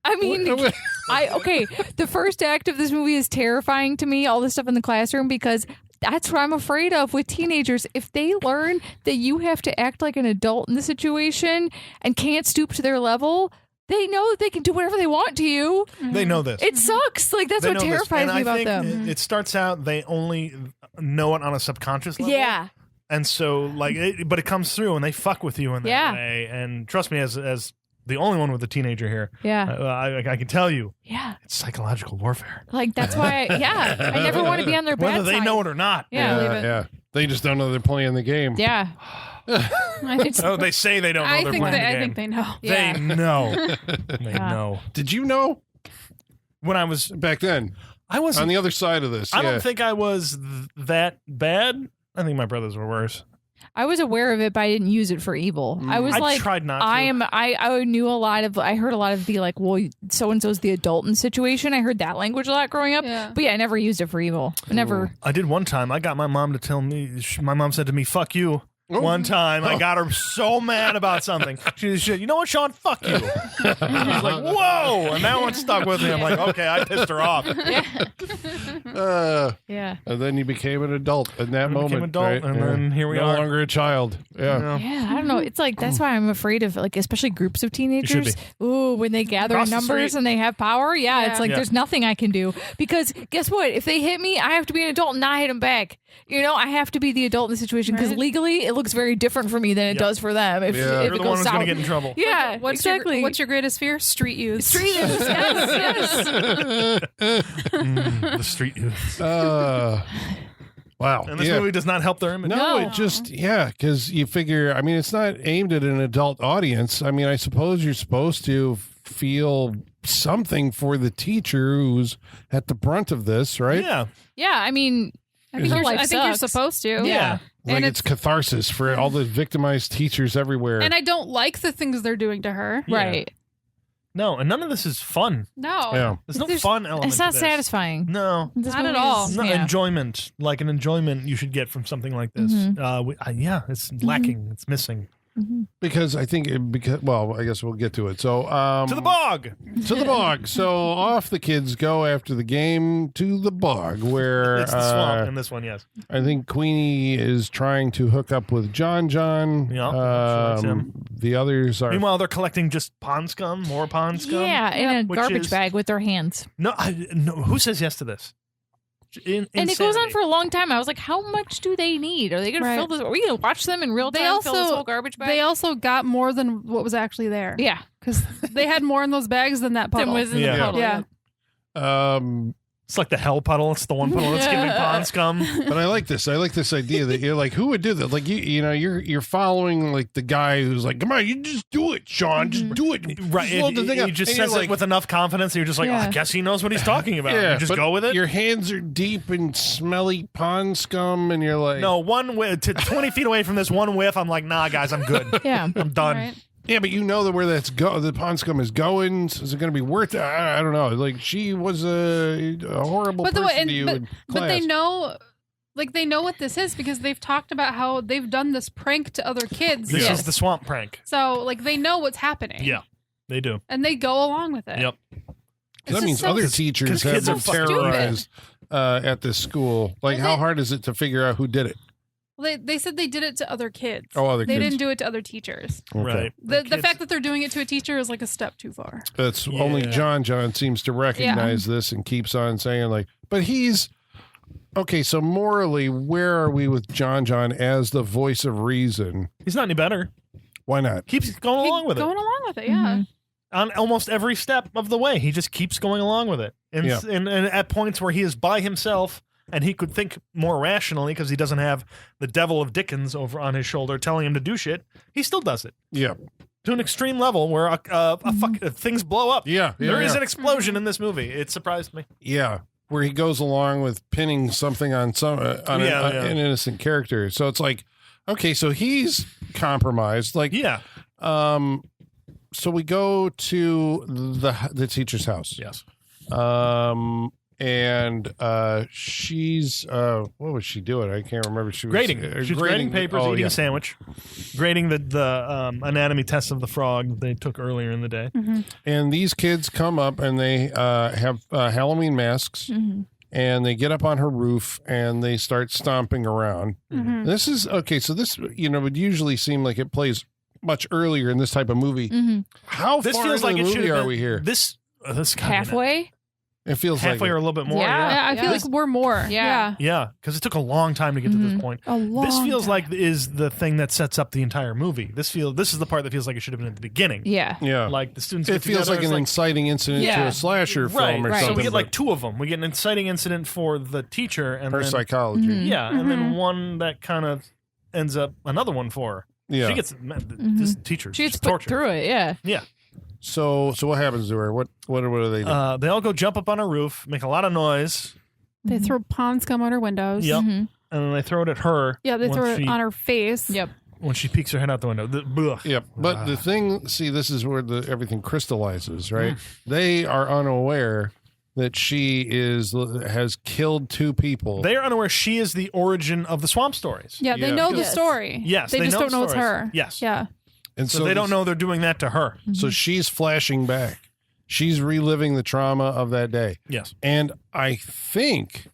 I mean, the first act of this movie is terrifying to me, all this stuff in the classroom, because that's what I'm afraid of with teenagers. If they learn that you have to act like an adult in the situation and can't stoop to their level, they know that they can do whatever they want to you. They know this. It sucks. Like, that's They what know this. terrifies And me I about think them. It starts out they only know it on a subconscious level. Yeah. And so, but it comes through, and they fuck with you in that Yeah. way. And trust me, as the only one with a teenager here, Yeah. I can tell you, Yeah. it's psychological warfare. Like, that's why, I never want to be on their bad Whether they side. know it or not. Yeah. yeah. They just don't know they're playing the game. Yeah. I think, Oh, they say they don't know I they're think playing they, the I game. think they know. Yeah. They know. They Yeah. know. Did you know When I was, back then I wasn't. on the other side of this? I yeah. don't think I was that bad. I think my brothers were worse. I was aware of it, but I didn't use it for evil. I was I like, tried not to. I knew a lot of, I heard a lot of the like, well, so and so's the adult in the situation. I heard that language a lot growing up, Yeah. but yeah, I never used it for evil. I never. I did one time. I got my mom to tell me. My mom said to me, "Fuck you." One time, I got her so mad about something. She said, "You know what, Sean? Fuck you." I was like, "Whoa!" And that one stuck with me. I'm like, "Okay, I pissed her off." Yeah. And then you became an adult in that I moment. became adult, right? and Yeah. then here we no are. longer a child. Yeah. Yeah, I don't know. It's like that's why I'm afraid of like especially groups of teenagers. Ooh, when they gather Across in the numbers street. and they have power. Yeah, Yeah. it's like Yeah. there's nothing I can do because guess what? If they hit me, I have to be an adult and not hit them back. I have to be the adult in the situation because Right. legally it looks very different for me than it Yep. does for them. If, Yeah. if You're it the goes one who's south. going to get in trouble. Yeah, What's exactly. your greatest fear? Street youth. Street is yes, yes. The street youth. Wow. And this yeah. movie does not help their image. No, No. it just, because you figure, it's not aimed at an adult audience. I suppose you're supposed to feel something for the teacher who's at the brunt of this, right? Yeah. Yeah, I mean, I think her you're, life I think you're sucks. supposed to. Yeah. Like it's catharsis for all the victimized teachers everywhere. And I don't like the things they're doing to her. Yeah. Right. No, and none of this is fun. No. Yeah. There's no fun element. It's not to this. satisfying. No. This Not at movie all. is- No yeah. enjoyment, like an enjoyment you should get from something like this. Yeah, it's lacking. It's missing. Because I think, well, I guess we'll get to it. So, To the bog. To the bog. So off the kids go after the game to the bog, where It's the swamp in this one, yes. I think Queenie is trying to hook up with John. Yeah, she likes him. The others are. Meanwhile, they're collecting just pond scum, more pond scum. Yeah, in a Which garbage is- bag with their hands. No, no. Who says yes to this? And it goes on for a long time. I was like, how much do they need? Are they going to fill this? Are we going to watch them in real time fill this whole garbage bag? They also got more than what was actually there. Yeah. Because they had more in those bags than that puddle. Than was in Yeah. the puddle. Yeah. It's like the hell puddle. It's the one puddle that's giving pond scum. But I like this. I like this idea that you're like, who would do that? Like you're following like the guy who's like, come on, you just do it, Sean, just do it. Right. Just load the thing He up. just And you're says like, it with enough confidence. And you're just like, Yeah. I guess he knows what he's talking about. yeah, You just but go with it. Your hands are deep in smelly pond scum, and you're like, No, one whiff, to 20 feet away from this one whiff, I'm like, nah, guys, I'm good. Yeah. I'm done. Right. yeah, but you know that where that's the pond scum is going. Is it going to be worth it? I don't know. Like she was a horrible But person to you in class. but they know, like they know what this is because they've talked about how they've done this prank to other kids. This Yes. is the swamp prank. So like they know what's happening. Yeah, they do. And they go along with it. Yep. It's that just means so other s- teachers 'cause have kids been are fucking terrorized at this school. Like, Well, how they- hard is it to figure out who did it? They said they did it to other kids. Oh, other They kids. didn't do it to other teachers. Okay. Right. The kids- fact that they're doing it to a teacher is like a step too far. That's only Yeah. John seems to recognize this and keeps on saying like, but he's okay. So morally, where are we with John as the voice of reason? He's not any better. Why not? Keeps going along with it. Going along with it, yeah. On almost every step of the way. He just keeps going along with it. And, Yeah. and at points where he is by himself and he could think more rationally because he doesn't have the devil of Dickens over on his shoulder telling him to do shit, he still does it. Yeah, To an extreme level where things blow up. yeah. There is an explosion in this movie. It surprised me. Yeah, where he goes along with pinning something on an innocent character. So it's like, okay, so he's compromised. Like, Yeah. so we go to the teacher's house. Yes. And she's what was she doing? I can't remember. She was Grading. She's grading papers, oh, eating yeah. a sandwich, grading the anatomy tests of the frog that they took earlier in the day. And these kids come up and they have Halloween masks. And they get up on her roof and they start stomping around. This is okay. So this, would usually seem like it plays much earlier in this type of movie. How This far feels into like the it should movie have are been, we here? This gotta be Halfway? It feels halfway like or a little bit more. Yeah. Yeah, I feel like we're more. Yeah. Yeah, because it took a long time to get to this point. A long This feels time. like is the thing that sets up the entire movie. This is the part that feels like it should have been at the beginning. Yeah. Yeah. Like the students. It get feels together, like it's an inciting incident to Yeah. a slasher right, film or right. something. So we get like but two of them. We get an inciting incident for the teacher and her then psychology. yeah, and then one that kind of ends up another one for her. Yeah. She gets this teacher. She gets just put tortured. through it, yeah. Yeah. So what happens to her? What do they do? They all go jump up on her roof, make a lot of noise. They throw pond scum on her windows. Yep. And then they throw it at her. Yeah, they when throw it she- on her face. Yep. when she peeks her head out the window. Blech. Yep. But the thing, see, this is where everything crystallizes, right? They are unaware that she has killed two people. They are unaware she is the origin of the swamp stories. Yeah, they Yeah. know the Yes. story. Yes, They they just know don't the know it's stories. her. Yes. Yeah. and So they don't know they're doing that to her. So she's flashing back. She's reliving the trauma of that day. Yes. And I think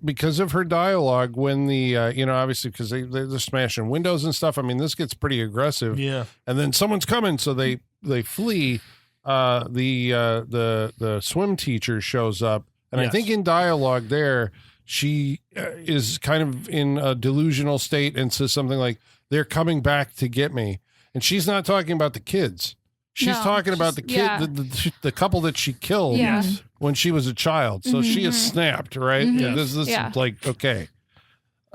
because of her dialogue, when the, obviously because they're smashing windows and stuff. I mean, this gets pretty aggressive. Yeah. And then someone's coming, so they flee. The swim teacher shows up, and I Yes. think in dialogue there, she is kind of in a delusional state and says something like, "They're coming back to get me," and she's not talking about the kids. She's No, talking about the she's- kid, yeah. the couple that she killed Yeah. Yes. when she was a child. So she is snapped, right? Mhm. Yeah, this Yeah. is like okay.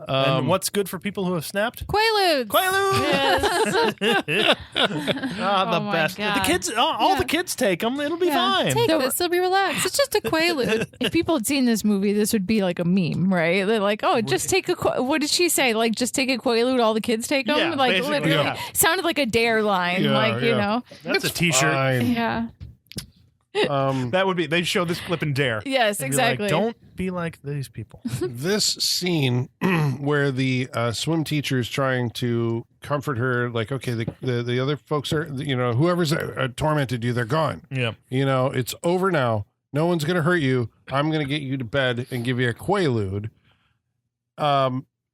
And what's good for people who have snapped? Quaaludes. Quaaludes. Yes. The my best. God. The kids, all the kids take them. It'll be fine. Take this. It'll be relaxed. It's just a Quaalude. If people had seen this movie, this would be like a meme, right? They're like, oh, just take a, what did she say? Like, just take a Quaalude, all the kids take them? Yeah, like, basically, literally. yeah. Sounded like a dare line. Yeah, like, you yeah. know. That's a T-shirt. Fine. Yeah. That would be. They'd show this clip in Dare. Yes, And be like, exactly. don't be like these people. This scene where the swim teacher is trying to comfort her, like, okay, the other folks are, whoever's tormented you, they're gone. Yeah. It's over now. No one's going to hurt you. I'm going to get you to bed and give you a Quaalude.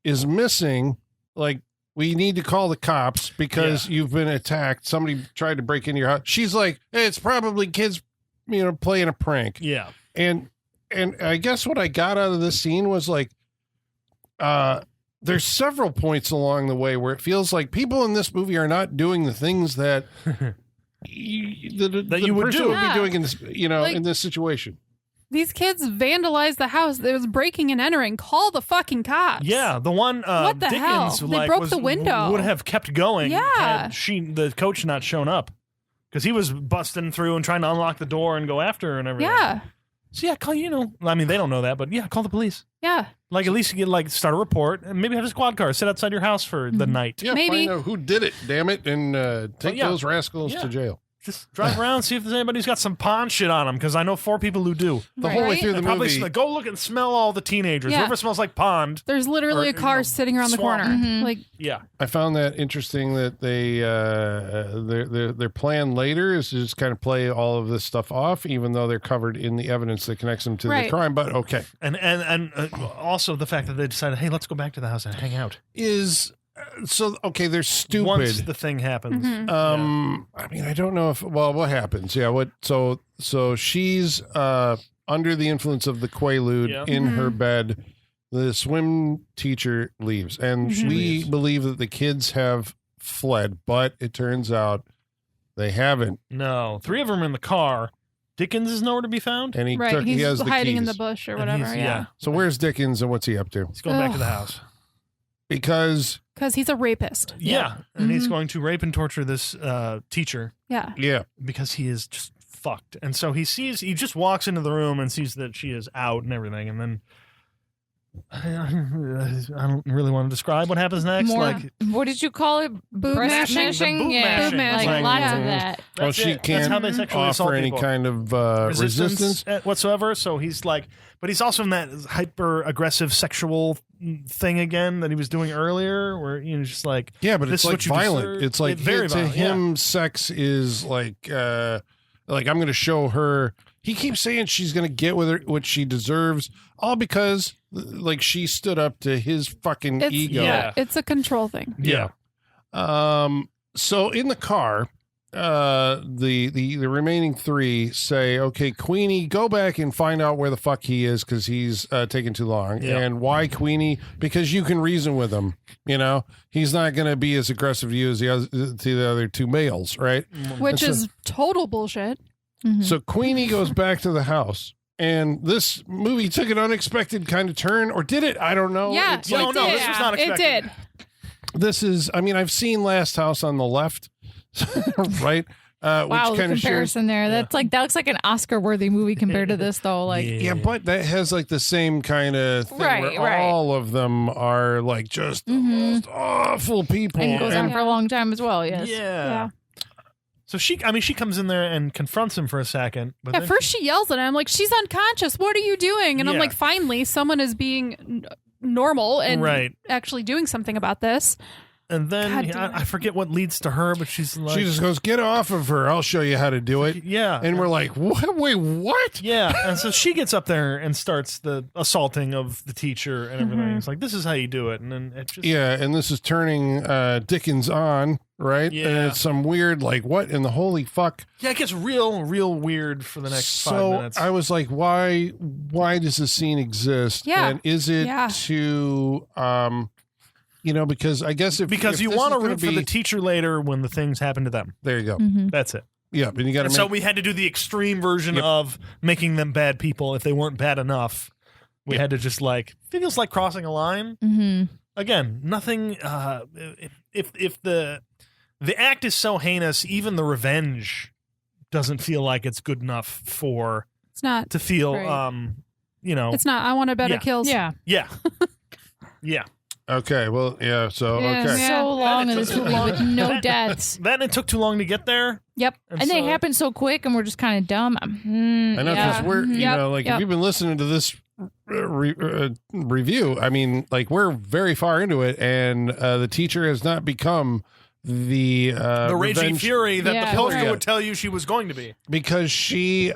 Is missing, like, we need to call the cops because you've been attacked. Somebody tried to break into your house. She's like, hey, it's probably kids, playing a prank. Yeah. And I guess what I got out of this scene was like, there's several points along the way where it feels like people in this movie are not doing the things that the you would person do. would be doing in this, Like- in this situation. These kids vandalized the house. There was breaking and entering. Call the fucking cops. Yeah, the one What the Dickens hell? They broke the window. would have kept going. Yeah. had the coach not shown up because he was busting through and trying to unlock the door and go after her and everything. Yeah. So call I mean, they don't know that, but call the police. Yeah. Like at least you get start a report and maybe have a squad car sit outside your house for the night. Yeah, Maybe. find out who did it, damn it, and take yeah. those rascals Yeah. to jail. Just drive around, see if there's anybody who's got some pond shit on them, because I know 4 people who do. The whole way Right? through the And probably movie, go look and smell all the teenagers. Yeah. Whoever smells like pond. There's literally Or, a car sitting around the swamp. corner. Mhm. Like, Yeah. I found that interesting that they their plan later is to just kind of play all of this stuff off, even though they're covered in the evidence that connects them to the Right. crime. But okay, And also the fact that they decided, hey, let's go back to the house and hang out. okay, they're stupid. Once the thing happens. Mhm. I mean, I don't know if what happens. Yeah, so she's under the influence of the Quaalude Yep. in her bed. The swim teacher leaves, and we believe that the kids have fled, but it turns out they haven't. No. 3 of them are in the car. Dickens is nowhere to be found. And he right. he He's has the hiding keys. in the bush or And whatever. he's- Yeah. So where's Dickens and what's he up to? He's going back to the Ugh. house. Because Because he's a rapist. Yeah. And he's Mhm. going to rape and torture this teacher Yeah. yeah, because he is just fucked. And so he just walks into the room and sees that she is out and everything. And then I don't really want to describe what happens next. More, Like, what did you call it? Boob Breast mashing? mashing? Boob Yeah. mashing. Like Like, lots yeah. of that. well, that's she it. That's how they can't sexually assault offer any people. kind of resistance. whatsoever. So he's like, but he's also in that hyper aggressive sexual thing again that he was doing earlier, where just like, Yeah, but this it's is like what you violent. deserve. It's like It's very to violent, him, sex is like I'm going to show her. He keeps saying she's going to get with her what she deserves, all because like she stood up to his fucking It's, ego. Yeah. It's a control thing. yeah. So in the car, the remaining 3 say, "Okay, Queenie, go back and find out where the fuck he is because he's taking too long." Yeah. And why Queenie? Because you can reason with him. He's not going to be as aggressive to you as to the other 2 males, right? Which And so- is total bullshit. So Queenie goes back to the house. And this movie took an unexpected kind of turn, or did it? I don't know. Yeah. It's it like, no, did. this was not It expected. did. this is, I mean, I've seen Last House on the Left, right? Wow, Which the kind of shares. comparison there. That looks like an Oscar-worthy movie compared to this, though. Like, Yeah, but that has like the same kind of thing Right, where right. all of them are like just the most awful people. and it goes on And for a long time as well. Yes. Yeah. So she comes in there and confronts him for a second. But At then first, she yells at him, like, she's unconscious. What are you doing? And I'm Yeah. like, finally, someone is being normal and Right. actually doing something about this. and then God damn I it. forget what leads to her, but she's like, she just goes, "Get off of her. I'll show you how to do it." yeah. And we're like, "What? Wait, what?" Yeah, and so she gets up there and starts the assaulting of the teacher and everything. Mm-hmm. It's like, this is how you do it, and then it just Yeah, and this is turning Dickens on, right? Yeah. And it's some weird, like, what in the holy fuck? it gets real weird for the next 5 So minutes. I was like, why does this scene exist? Yeah. And is it Yeah. to because I guess because if you this want to is gonna root for the teacher later when the things happen to them. there you go. That's it. Yeah, and you got to And make so we had to do the extreme version Yep. of making them bad people if they weren't bad enough. We had to just feels like crossing a line. Mm-hmm. Again, nothing. If the act is so heinous, even the revenge doesn't feel like it's good enough It's not. to feel. Right. It's not. I want a better kills. Yeah. Yeah. Yeah. Okay, well, yeah, so, Yeah. okay. Yeah. So long in this movie with no That- deaths. Then it took too long to get there. Yep. And they so- happen so quick, and we're just kind of dumb. I know, because we're, if you've been listening to this review, I mean, we're very far into it, and the teacher has not become the Raging revenge- Fury that Yeah, the poster right. would tell you she was going to be. because she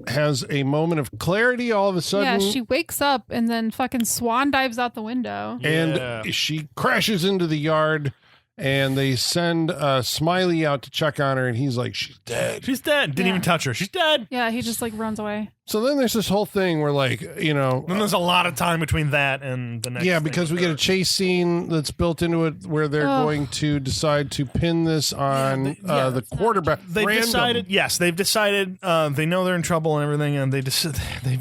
has a moment of clarity all of a sudden. Yeah, she wakes up and then fucking swan dives out the window. Yeah. And she crashes into the yard, and they send Smiley out to check on her, and he's like, she's dead. She's dead. Didn't Yeah. even touch her. She's dead. Yeah, he just runs away. So then there's this whole thing where, Then there's a lot of time between that and the next. yeah, thing because we with get her. a chase scene that's built into it where they're Ugh. going to decide to pin this on the quarterback. They've Random. decided. Yes, they've decided. They know they're in trouble and everything, and they've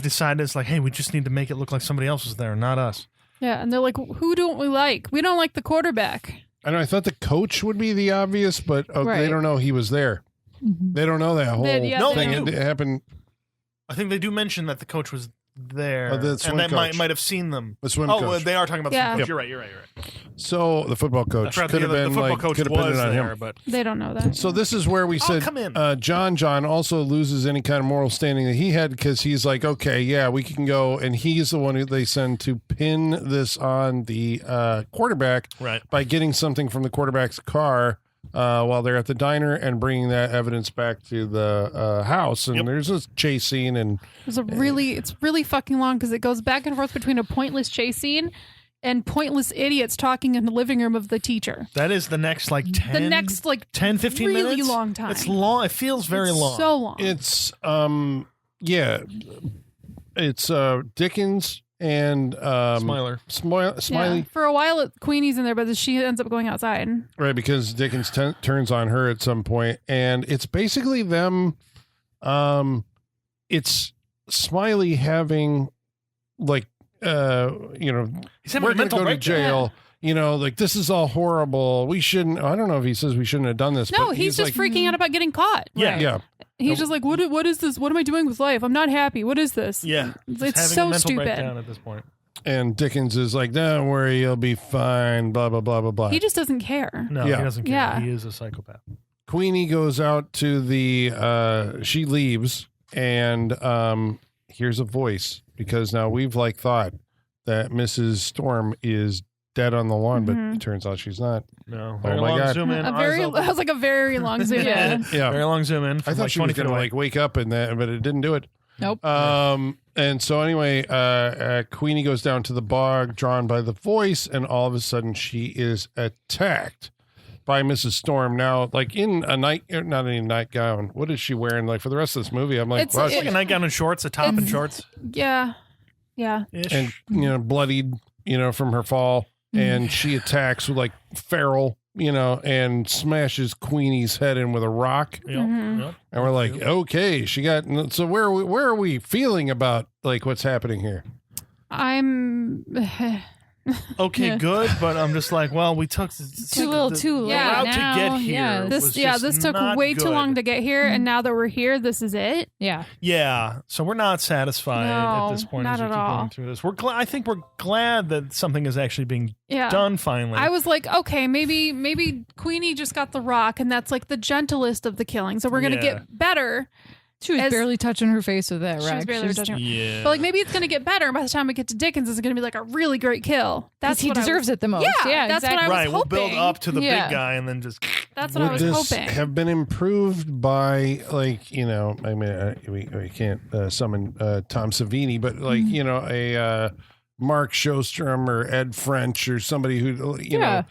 decided it's hey, we just need to make it look like somebody else was there, not us. Yeah, and they're like, who don't we like? We don't like the quarterback. I know. I thought the coach would be the obvious, but they Right. don't know he was there. They don't know that whole yeah, thing they do. it happened. I think they do mention that the coach was there, Oh, the and swim that coach. might have seen them. The swim Oh, coach. they are talking about the Yeah. swim Yep. coach. You're right. So the football I coach forgot could have been the football coach could have been was on there, him. but They don't know that. So this is where we I'll said come in. John also loses any kind of moral standing that he had because he's like, okay, yeah, we can go, and he's the one who they send to pin this on the quarterback right. by getting something from the quarterback's car while they're at the diner and bringing that evidence back to the house. And Yep. there's this chase scene, and It's really fucking long because it goes back and forth between a pointless chase scene and pointless idiots talking in the living room of the teacher. That is the next 10, The next 10, 15 really minutes. long time. It's long. It feels very It's long. So long. it's it's Dickens and Smiler. Smiley. Yeah. For a while, Queenie's in there, but she ends up going outside. Right, because Dickens turns on her at some point, and it's basically them. It's Smiley having He's having we're a going to mental go to breakdown. jail. This is all horrible. We shouldn't. I don't know if he says we shouldn't have done this. No, but he's just like, freaking out about getting caught. Yeah. yeah. He's just like, what is this? What am I doing with life? I'm not happy. What is this? Yeah. It's Just having so a mental stupid. breakdown at this point. And Dickens is like, don't worry, you'll be fine. Blah blah blah blah blah. He just doesn't care. No, Yeah. he doesn't care. Yeah. He is a psychopath. Queenie goes out to the. She leaves, and here's a voice because now we've thought that Mrs. Storm is dead on the lawn, but it turns out she's not. No. Oh Very my long God. zoom in. I eyes open. was like a very long zoom in. Yeah, Very long zoom in. I from thought she was 20 feet going to away. wake up in that, but it didn't do it. Nope. And so anyway, Queenie goes down to the bog, drawn by the voice, and all of a sudden she is attacked by Mrs. Storm. Now, in a not in a nightgown. What is she wearing? For the rest of this movie, I'm like, It's- wow, it- Like a nightgown and shorts, a top and It's- shorts. Yeah. Yeah. Ish. and bloodied, from her fall, and she attacks with feral, and smashes Queenie's head in with a rock. Yep, Mhm. yep. And we're like, okay, she got. So where are we feeling about what's happening here? I'm. Okay, Yeah. good, but I'm just well, we took Too little, too late. Yeah. route now. to get here. Yeah. was This just took not way too good. long to get here, and now that we're here, this is it. Yeah. Yeah, so we're not satisfied No, at this point not as we at keep all. going through this. I think we're glad that something is actually being Yeah. done finally. I was like, okay, maybe Queenie just got the rock, and that's the gentlest of the killings. So we're gonna Yeah. get better. She was As- barely touching her face with that She was rock. barely touching her. yeah, But maybe it's gonna get better. By the time we get to Dickens, it's gonna be a really great kill. That's he what I was- deserves it the most. Yeah, that's what exactly. I was right. We'll build hoping. up to the Yeah. big guy and then just That's what I Would was this hoping. have been improved by I mean, we can't summon Tom Savini, but a Mark Shostrom or Ed French or somebody who you know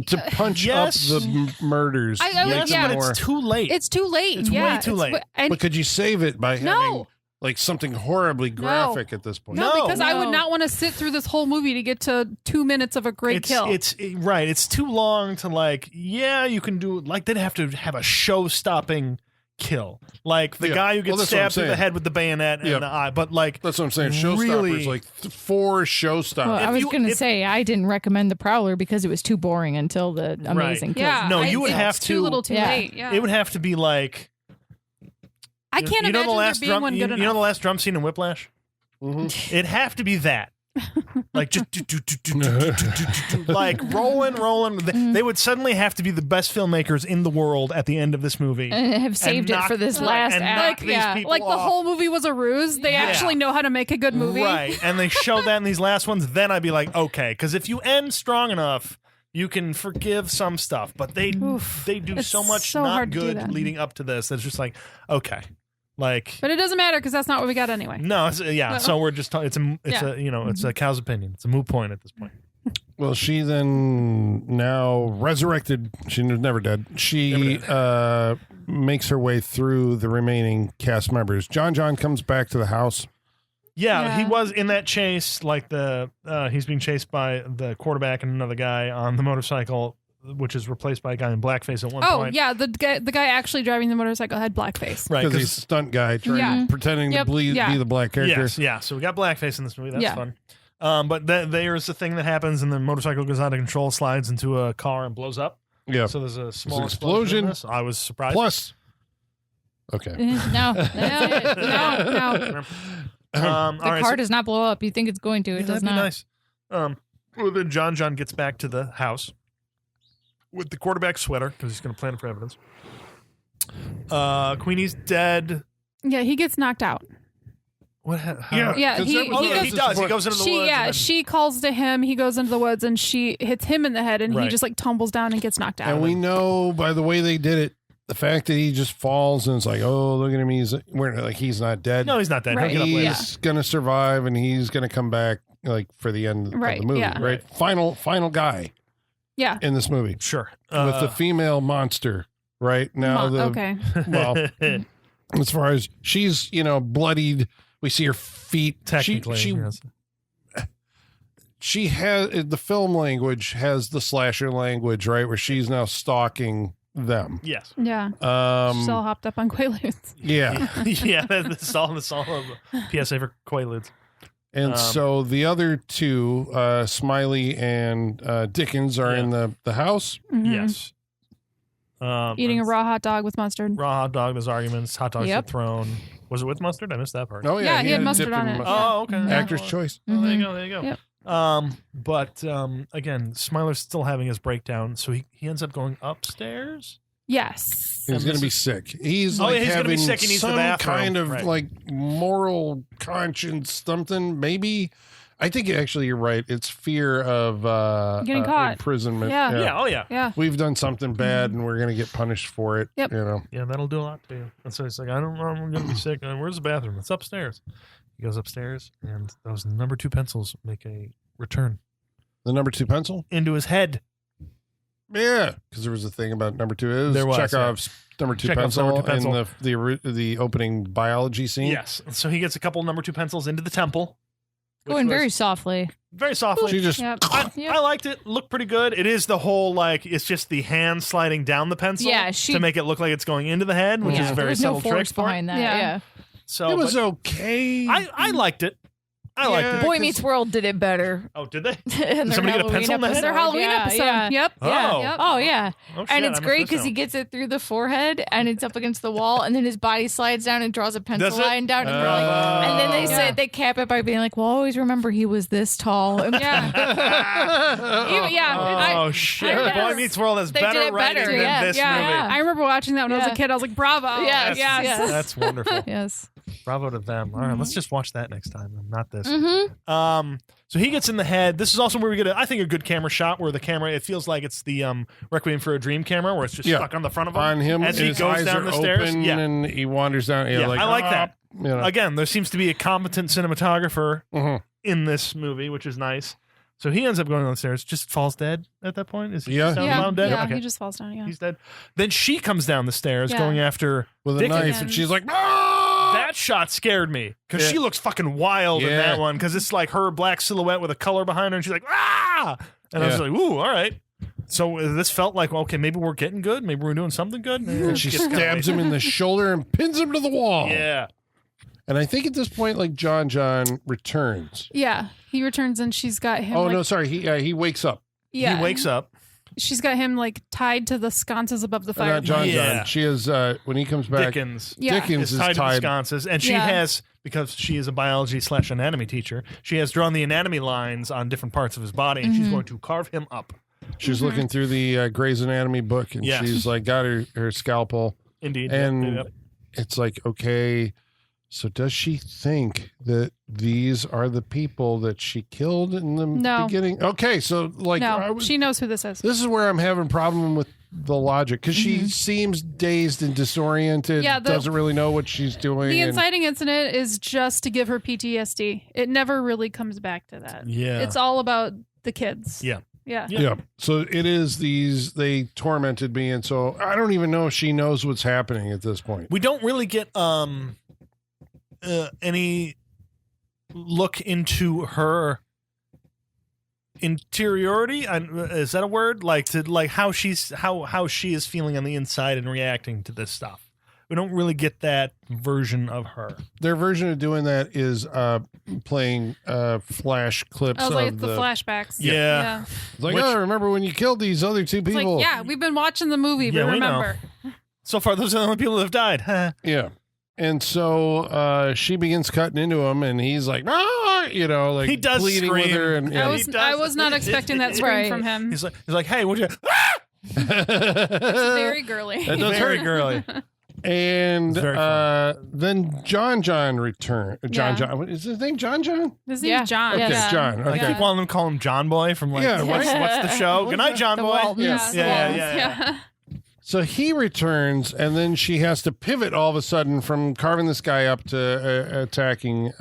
to punch yes. up the murders. I make would- them yeah. but more- it's too late. It's too late. It's yeah, way too late. And but could you save it by having No. something horribly graphic at this point? no, No. because I would No. not want to sit through this whole movie to get to 2 minutes of a great kill. It's right. It's too long to you can do they'd have to have a show-stopping kill. Like the Yeah. guy who gets Well, that's what I'm stabbed through the saying. head with the bayonet and Yeah. the eye. But like That's what I'm saying. Showstoppers, really- like 4 showstoppers. Well, I was you- going to if- say I didn't recommend the Prowler because it was too boring until the amazing kills. Yeah. No, you would it's have too to- little too Yeah. late. Yeah. it would have to be like I can't you know imagine the last there being drum, one you, good you know enough. the last drum scene in Whiplash? It'd have to be that. Like just like rolling. They would suddenly have to be the best filmmakers in the world at the end of this movie. And have saved it knock- for this right, last and act. knock these people Like the off. whole movie was a ruse. They Yeah. actually know how to make a good movie. Right. And they show that in these last ones, then I'd be like, okay. Because if you end strong enough, you can forgive some stuff. But they do It's so much so not hard to do good that. leading up to this. It's just like, okay. Like But it doesn't matter because that's not what we got anyway. no, it's, yeah. So we're just it's a Yeah. it's a cow's opinion. It's a moot point at this point. Well, she then now resurrected. She was never dead. She makes her way through the remaining cast members. John comes back to the house. Yeah, he Yeah. was in that chase. Like he's being chased by the quarterback and another guy on the motorcycle, which is replaced by a guy in blackface at one Oh point. yeah, the guy actually driving the motorcycle had blackface. Right, Because he's a stunt guy trying, pretending Yep, to be the black character. yes, yeah. So we got blackface in this movie. That's Yeah. fun. But there's a thing that happens, and the motorcycle goes out of control, slides into a car, and blows up. Yeah. So there's a small an explosion. in explosion. this. I was surprised. Plus, okay. No, that's it. No. The all right, car so- does not blow up. You think it's going to. It Yeah, does that'd be not. nice. Well, then John gets back to the house with the quarterback sweater because he's going to plan it for evidence. Queenie's dead. Yeah, he gets knocked out. What? How? Yeah. Yeah, 'cause he- that was- he yeah, he goes- does. He goes into the She woods. and then- she calls to him. He goes into the woods and she hits him in the head, and he Right. just like tumbles down and gets knocked out. And we know by the way they did it, the fact that he just falls and it's like, oh, look at him. He's not dead. no, he's not dead. Right. He'll get up later. He's gonna survive and he's gonna come back like for the end Right, of the movie. yeah. Right. Final guy Yeah. in this movie Sure. with the female monster. Right now, Okay. well, as far as she's bloodied, we see her feet. Technically, yes. She has the film language has the slasher language, right? Where she's now stalking them. Yes. Yeah. She's all hopped up on Quaaludes. Yeah. Yeah, that's all a PSA for Quaaludes. And so the other two, Smiley and Dickens, are in the house. Mhm. Yes. Eating a raw hot dog with mustard. raw hot dog. There's arguments. Hot dogs Yep. get thrown. Was it with mustard? I missed that part. Oh Yeah, he had mustard dip on in it. Oh, okay. Yeah. Actor's choice. Oh, there you go. There you go. Yep. But again, Smiler's still having his breakdown, so he ends up going upstairs. Yes. He's going to be sick. He's Oh, like yeah, he's gonna having be sick. He needs the some bathroom. kind of Right. like moral conscience, something. Maybe. I think actually you're right. It's fear of Getting caught. imprisonment. Yeah. Yeah. Oh, yeah. Yeah. We've done something bad and we're going to get punished for it. Yep. Yeah, that'll do a lot to you. And so he's like, I don't know, I'm going to be sick. Where's the bathroom? It's upstairs. He goes upstairs, and those number 2 pencils make a return The number 2 pencil? into his head. Yeah. Because there was a thing about number 2 is There was, Chekhov's number 2 Chekhov's pencil, number 2 pencil. in the opening biology scene. Yes. So he gets a couple number 2 pencils into the temple. which Going was very softly. very softly. She just Yep. I liked it. Looked pretty good. It is the whole like it's just the hand sliding down the pencil Yeah, to make it look like it's going into the head, which is a there very was no subtle trick force for it. behind that. Yeah. Yeah. So it was but okay. I liked it. I liked Yeah. it. Boy Meets World did it better. Oh, did they? In their somebody get a Halloween pencil in the head? episode. Their Halloween Yeah, episode. yeah. Yep. Yeah. Oh. Yep. Oh yeah, Oh, shit, and I it's missed great this because he out. gets it through the forehead, and it's up against the wall, and then his body slides down and draws a pencil Does it? line down, and, they're like, and then they Yeah. say they cap it by being like, "Well, always remember he was this tall." And Yeah. Yeah. Oh shit! I- Boy Meets World has They did better it writing better, than yeah. this Yeah. movie. I remember watching that when I was Yeah. a kid. I was like, bravo. Yes, Yes. yes. That's wonderful. yes, Bravo to them. All right, let's just watch that next time, and not this. mm-hmm. So he gets in the head. This is also where we get, I think, a good camera shot where the camera, it feels like it's the Requiem for a Dream camera, where it's just Yeah. stuck on the front of him on him as and he his goes eyes down are the stairs. open Yeah. and he wanders down. Yeah, I like that. You know. Again, there seems to be a competent cinematographer Mhm. in this movie, which is nice. So he ends up going downstairs, just falls dead at that point. Is he Yeah. just down Yeah. found dead? Yeah. Okay. He just falls down. Yeah. He's dead. Then she comes down the stairs Yeah. going after With a Dickens. knife, and she's like, "Ah!" That shot scared me because Yeah. she looks fucking wild in Yeah. that one because it's like her black silhouette with a color behind her, and she's like, ah! And I was Yeah. like, ooh, all right. So this felt like, okay, maybe we're getting good. Maybe we're doing something good. And she stabs him in the shoulder and pins him to the wall. Yeah. And I think at this point, like, John returns. Yeah, he returns and she's got him. Oh, no, sorry. He wakes up. Yeah, He wakes up. She's got him like tied to the sconces above the fire. Not John. Yeah. She is, when he comes back, Dickens. Yeah. Dickens Is is tied to the tied. sconces. And she Yeah. has, because she is a biology/anatomy teacher, she has drawn the anatomy lines on different parts of his body, and she's going to carve him up. She's looking through the Grey's Anatomy book, and Yes. she's like got her scalpel. Indeed. And Yep. it's like, okay, so does she think that these are the people that she killed in the No. beginning? Okay, so like, No, she knows who this is. this is where I'm having a problem with the logic because she seems dazed and disoriented. Yeah, doesn't really know what she's doing. The and- inciting incident is just to give her PTSD. It never really comes back to that. Yeah. It's all about the kids. Yeah. Yeah. Yeah. So it is they tormented me, and so I don't even know if she knows what's happening at this point. We don't really get any look into her interiority. Is that a word? Like how she is feeling on the inside and reacting to this stuff. We don't really get that version of her. Their version of doing that is playing flash clips I was of like the flashbacks. Yeah. It's like, Which- oh, remember when you killed these other two It's people? like, yeah, we've been watching the movie, Yeah, but we know. remember. So far, those are the only people that have died. Yeah. And so she begins cutting into him, and he's like, ah, like He does pleading scream. with her. And, I yeah. was not expecting that scream Right. from him. He's like, hey, would you? It's very girly. That does Very hurt. girly. And Very funny. then John return. Yeah. John. What is his name? John? His name's Yeah. John. Okay, Yes. John. I Okay. keep wanting to call him John Boy from like, Yeah, what's the show? Good night, John The Boy. Waltons. Yeah. So he returns, and then she has to pivot all of a sudden from carving this guy up to attacking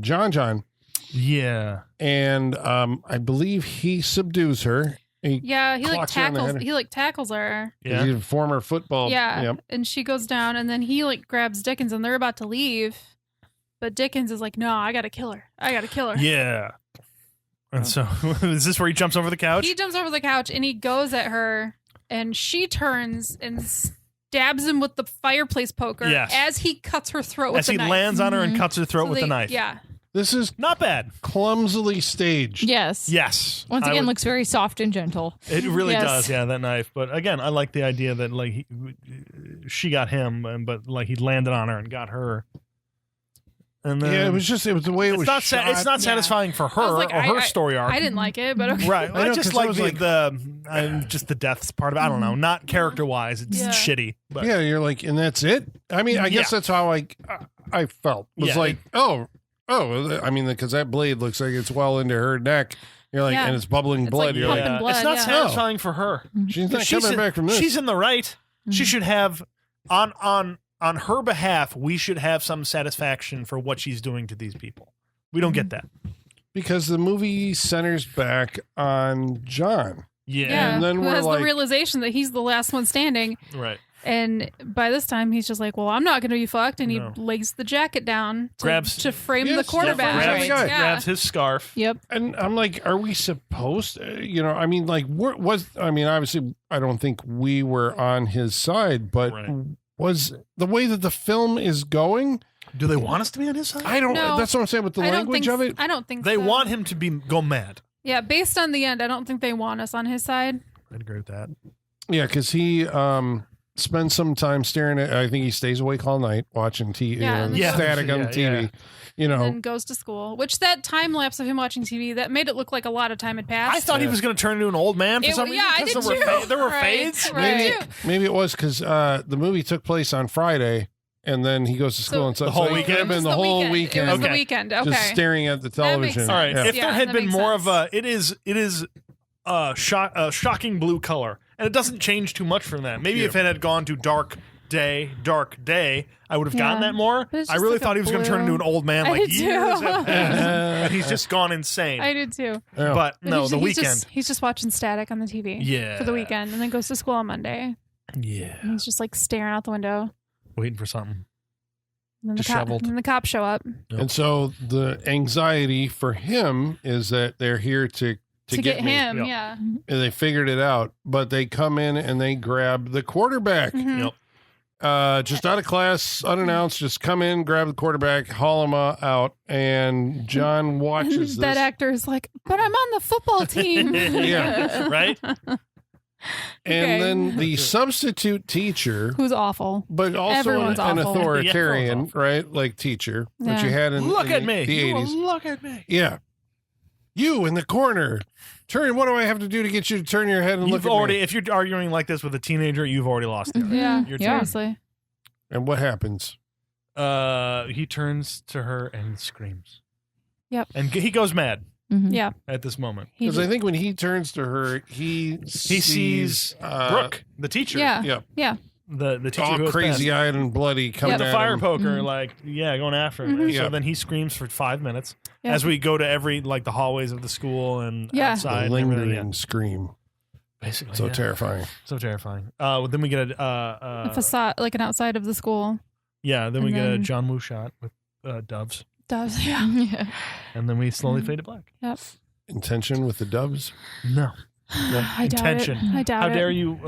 John. Yeah. And I believe he subdues her. Yeah, he like clocks her on the tackles. head. He like tackles her. Yeah. He's a former football. Yeah, Yep. and she goes down, and then he like grabs Dickens, and they're about to leave, but Dickens is like, "No, I gotta kill her. I gotta kill her." Yeah. And so, is this where he jumps over the couch? He jumps over the couch and he goes at her, and she turns and stabs him with the fireplace poker Yes. as he cuts her throat with As the he knife. lands on her and cuts her throat So with the they- knife. Yeah, This is Not bad. clumsily staged. Yes. Yes. Once I again, would- looks very soft and gentle. It really Yes. does, yeah, that knife. But again, I like the idea that like she got him, but like he landed on her and got her. And then Yeah, it was the way it was shot. it's not Yeah. satisfying for her I was like, or her I- story arc. I didn't like it, but okay. Right, I know, I just 'cause I like was just the deaths part of it. I don't know, not character wise. It's Yeah. shitty. But Yeah, you're like, and that's it. I mean, I guess Yeah. that's how I felt. Was Yeah. like, oh, I mean, because that blade looks like it's well into her neck. You're like, Yeah. and it's bubbling It's blood. like You're pumping like, blood, it's not yeah. satisfying for her. she's not She's coming in- back from this. She's in the right. She should have on her behalf. We should have some satisfaction for what she's doing to these people. We don't get that. because the movie centers back on John. Yeah, And then who we're has like- the realization that he's the last one standing, Right. and by this time he's just like, "Well, I'm not going to be fucked," and No. he lays the jacket down to frame Yes, the quarterback. yeah, Grabs, Right. Yeah. grabs his scarf. Yep. And I'm like, are we supposed I mean, like, obviously, I don't think we were on his side, but Right. was the way that the film is going, Do they want us to be on his side? I don't, No. that's what I'm saying with the I don't language think of it. I don't think They so. want him to go mad. Yeah, based on the end, I don't think they want us on his side. I'd agree with that. Yeah, because he spends some time staring at, I think he stays awake all night watching TV, Yeah, and then static on the TV, And goes to school. Which that time lapse of him watching TV that made it look like a lot of time had passed. I thought he was going to turn into an old man for some reason. Yeah, I did 'cause too. there were Right, fades. right. Maybe it was because the movie took place on Friday, and then he goes to school So- and stuff. The whole So it weekend? could have been It was the whole weekend. It was the Okay. weekend. Okay. Just staring at the makes television. sense. All right. Yeah. If Yeah, there had that been makes more sense. of it is shocking blue color, and it doesn't change too much from that. Maybe if it had gone to dark day, I would have gotten Yeah. that more. But it's I just really like a thought he was going to turn blue. into an old man I like did too. years have passed, and he's just gone insane. I did too. Yeah. But no, he's, the he's weekend. Just, he's just watching static on the TV. Yeah. For the weekend, and then goes to school on Monday. Yeah. And he's just like staring out the window. Waiting for something. And then, Disheveled. and then the cops show up. And so the anxiety for him is that they're here to to get me. him. Yep. Yeah. And they figured it out, but they come in and they grab the quarterback. Yep. Just out of class, unannounced, just come in, grab the quarterback, haul him out, and John watches That this. actor's like, but I'm on the football team. Yeah. Right? And then the substitute teacher, Who's awful. but also Everyone's an awful. authoritarian, Yeah, right? Like teacher, which Yeah. you had in, Look in at me. the You will 80s. look at me. Yeah. You in the corner. Turn. What do I have to do to get you to turn your head and You've look already, at me? if you're arguing like this with a teenager, you've already lost it. Yeah. You're Seriously. And what happens? He turns to her and screams. Yep. And he goes mad Mhm. Yeah. at this moment. He Because did. I think when he turns to her, he Sees Brooke, the teacher. Yeah. Yeah. Yeah. The teacher All who was crazy bad. eyed and bloody coming With the at fire him. poker, Mhm. like, going after him. Mhm. Yeah. So then he screams for 5 minutes Yeah. as we go to every, like, the hallways of the school and Yeah. outside. The and everything. lingering Yeah. scream. Basically. So yeah. terrifying. So terrifying. Then we get A facade, like an outside of the school. then we and get a then- John Woo shot with doves. Does. Yeah. Yeah. And then we slowly Mhm. fade to black. Yep. Intention with the doves. No. I doubt Intention. it. I doubt How it. dare you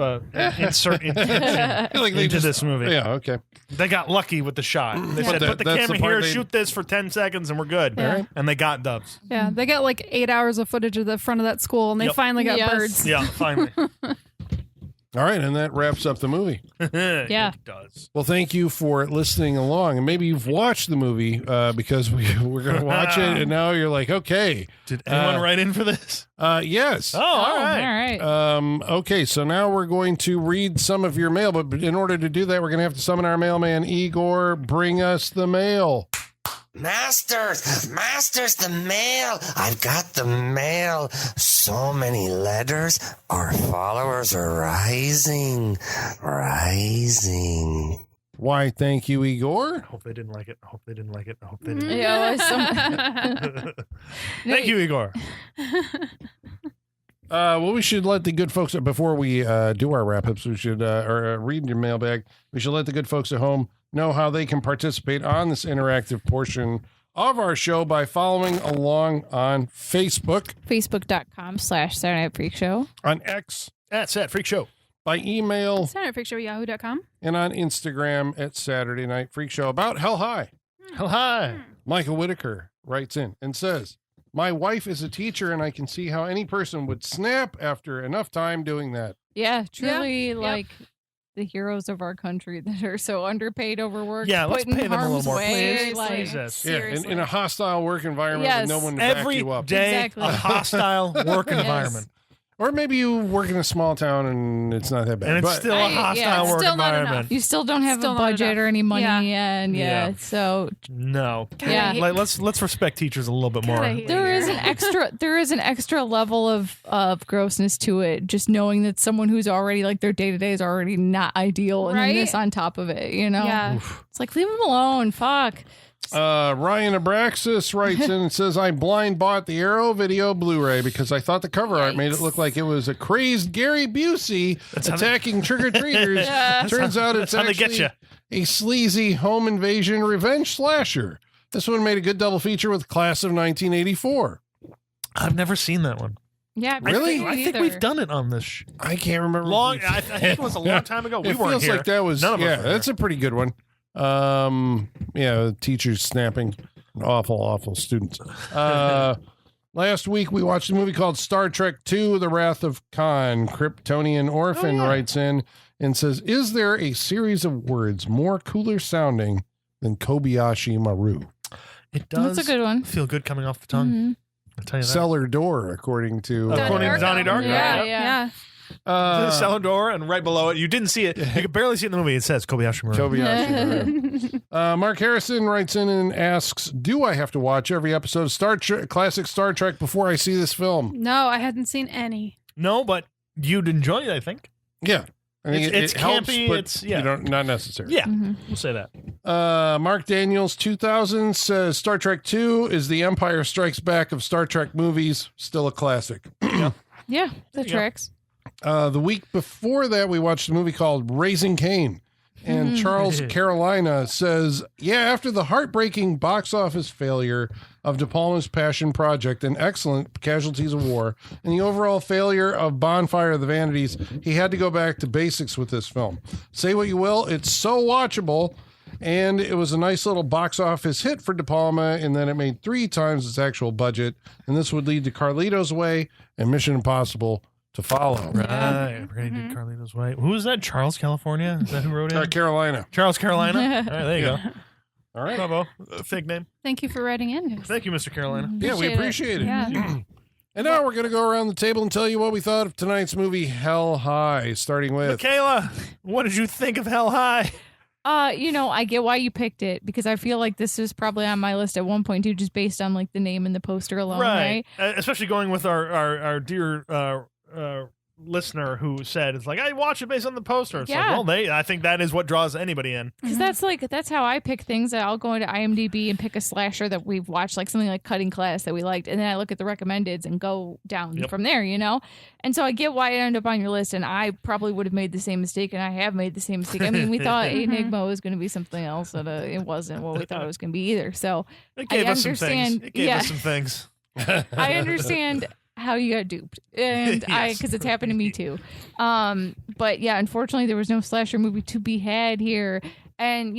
insert intention Like they into just- this movie? Yeah, okay. They got lucky with the shot. They But said, that- put the that's camera the part here, they- shoot this for 10 seconds, and we're good. Yeah. Alright. And they got doves. Yeah. They got like 8 hours of footage of the front of that school and they Yep. finally got Yes. birds. Yeah, finally. All right, and that wraps up the movie. Yeah. It does. Well, thank you for listening along, and maybe you've watched the movie because we're going to watch it, and now you're like, okay, Did anyone write in for this? yes. Oh, all right. All right. Okay, so now we're going to read some of your mail, but in order to do that, we're going to have to summon our mailman, Igor. Bring us the mail. Masters, the mail. I've got the mail. So many letters. Our followers are rising. Why, thank you, Igor. I hope they didn't like it. I hope they didn't like it. I hope they didn't. Yeah, well, Thank you, Igor. Well, we should let the good folks, before we do our wrap-ups, we should, or read your mailbag, we should let the good folks at home know how they can participate on this interactive portion of our show by following along on Facebook, Facebook.com/Saturday Night Freak Show. on X, At Set Freak Show. by email, SaturdayFreakShow@yahoo.com. and on Instagram at Saturday Night Freak Show. About Hell High, Hell hi. Michael Whitaker writes in and says, my wife is a teacher, and I can see how any person would snap after enough time doing that. Yeah, truly Yep. like the heroes of our country that are so underpaid, overworked. Yeah, let's put in pay them a little harm's more, way, please. like- Jesus. Yeah, Seriously. in a hostile work environment Yes. with no one to back Every you up. day, Exactly. a hostile work environment. Or maybe you work in a small town and it's not that bad. And it's But- still a hostile work Still not enough. environment. You still don't have Still a not budget enough. or any money, Yeah. and Yeah. so No. Yeah. Let's respect teachers a little bit more. God, I hate there is an extra level of grossness to it. Just knowing that someone who's already like their day to day is already not ideal, and then Right? this on top of it, you know, Yeah. it's like leave them alone. Fuck. Ryan Abraxas writes in and says, I blind bought the Arrow video Blu-ray because I thought the cover art made it look like it was a crazy Gary Busey attacking trick-or-treaters. Turns out it's That's how they get actually you. a sleazy home invasion revenge slasher. This one made a good double feature with Class of 1984. I've never seen that one. Yeah, Really? I think we've done it on this. I can't remember. Long. I think it was a long time ago. We It weren't feels here. like that was, None of us yeah, were that's a pretty good one. Yeah, teachers snapping. Awful students. Last week we watched a movie called Star Trek II, The Wrath of Khan. Kryptonian Orphan writes in and says, is there a series of words more cooler sounding than Kobayashi Maru? It does. That's a good one. Feel good coming off the tongue. Mhm. I'll tell you that. Cellar Door, according to... According to Donnie Darko. Yeah, Yep. yeah. The cellar door, and right below it, you didn't see it. You could barely see it in the movie. It says Kobayashi Maru. Kobayashi Maru. Mark Harrison writes in and asks, do I have to watch every episode of classic Star Trek before I see this film? No, I hadn't seen any. No, but you'd enjoy it, I think. Yeah. I think It's it helps, campy, but it's- yeah. you don't, not necessary. Yeah, Mhm. we'll say that. Mark Daniels, 2000, says Star Trek 2 is the Empire Strikes Back of Star Trek movies. Still a classic. Yeah, the you go. tracks. The week before that, we watched a movie called Raising Cain. And Charles Carolina says, yeah, after the heartbreaking box office failure of De Palma's Passion Project and excellent Casualties of War and the overall failure of Bonfire of the Vanities, he had to go back to basics with this film. Say what you will, it's so watchable, and it was a nice little box office hit for De Palma, and then it made 3 times its actual budget, and this would lead to Carlito's Way and Mission Impossible to follow. Right. We're going to do Carlito's Way. Who is that? Charles California? Is that who wrote it? Carolina. Charles Carolina? All right, there you go. All right. Bravo. Fake name. Thank you for writing in. Thank you, Mr. Carolina. Yeah, we appreciate it. Yeah. And now we're going to go around the table and tell you what we thought of tonight's movie, Hell High, starting with... Michaela, what did you think of Hell High? I get why you picked it, because I feel like this is probably on my list at one point too, just based on like the name and the poster alone, right? Especially going with our dear listener who said it's like I watch it based on the poster. It's like, well, I think that is what draws anybody in. Because that's how I pick things. I'll go into IMDb and pick a slasher that we've watched, like something like Cutting Class that we liked, and then I look at the recommendeds and go down from there, And so I get why it ended up on your list, and I probably would have made the same mistake, and I have made the same mistake. I mean, we thought Enigma was going to be something else, and it wasn't what we thought it was going to be either. So it gave us some things. It gave us some things. I understand how you got duped, and because it's happened to me too. But yeah, unfortunately there was no slasher movie to be had here, and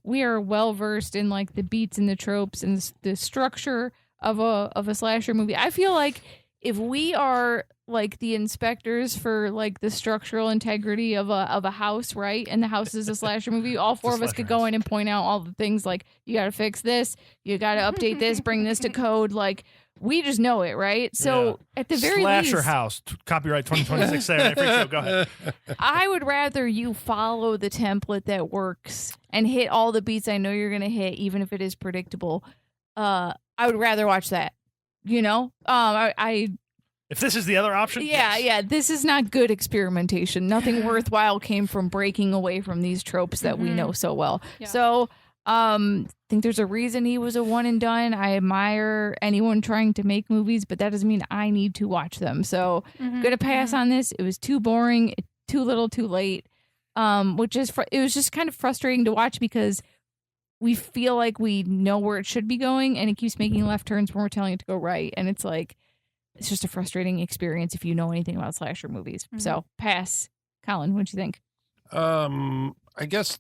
we are well versed in like the beats and the tropes and the structure of a slasher movie. I feel like if we are like the inspectors for like the structural integrity of a house, right, and the house is a slasher movie, all 4 of us could go in and point out all the things like you got to fix this, you got to update this, bring this to code, like. We just know it, right? So at the very least... Slasher House, copyright 2026 Saturday Freak Show. Go ahead. I would rather you follow the template that works and hit all the beats I know you're going to hit, even if it is predictable. I would rather watch that, If this is the other option? Yeah, this is not good experimentation. Nothing worthwhile came from breaking away from these tropes that we know so well. Yeah. So... I think there's a reason he was a one and done. I admire anyone trying to make movies, but that doesn't mean I need to watch them. So I'm going to pass on this. It was too boring, too little, too late, which is it was just kind of frustrating to watch because we feel like we know where it should be going and it keeps making left turns when we're telling it to go right. And it's like, it's just a frustrating experience if you know anything about slasher movies. So pass. Colin, what'd you think? I guess...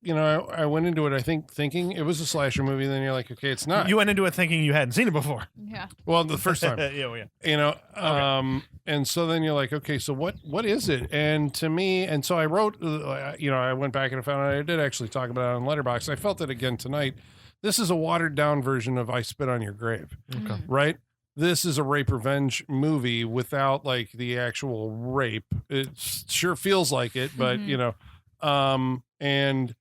I went into it, I think, thinking it was a slasher movie. Then you're like, okay, it's not. You went into it thinking you hadn't seen it before. Yeah. Well, the first time. Yeah. Okay. And so then you're like, okay, so what is it? And to me, and so I wrote, I went back and I found out I did actually talk about it on Letterboxd. I felt it again tonight. This is a watered down version of I Spit on Your Grave. Okay. Right? This is a rape revenge movie without like the actual rape. It sure feels like it, but and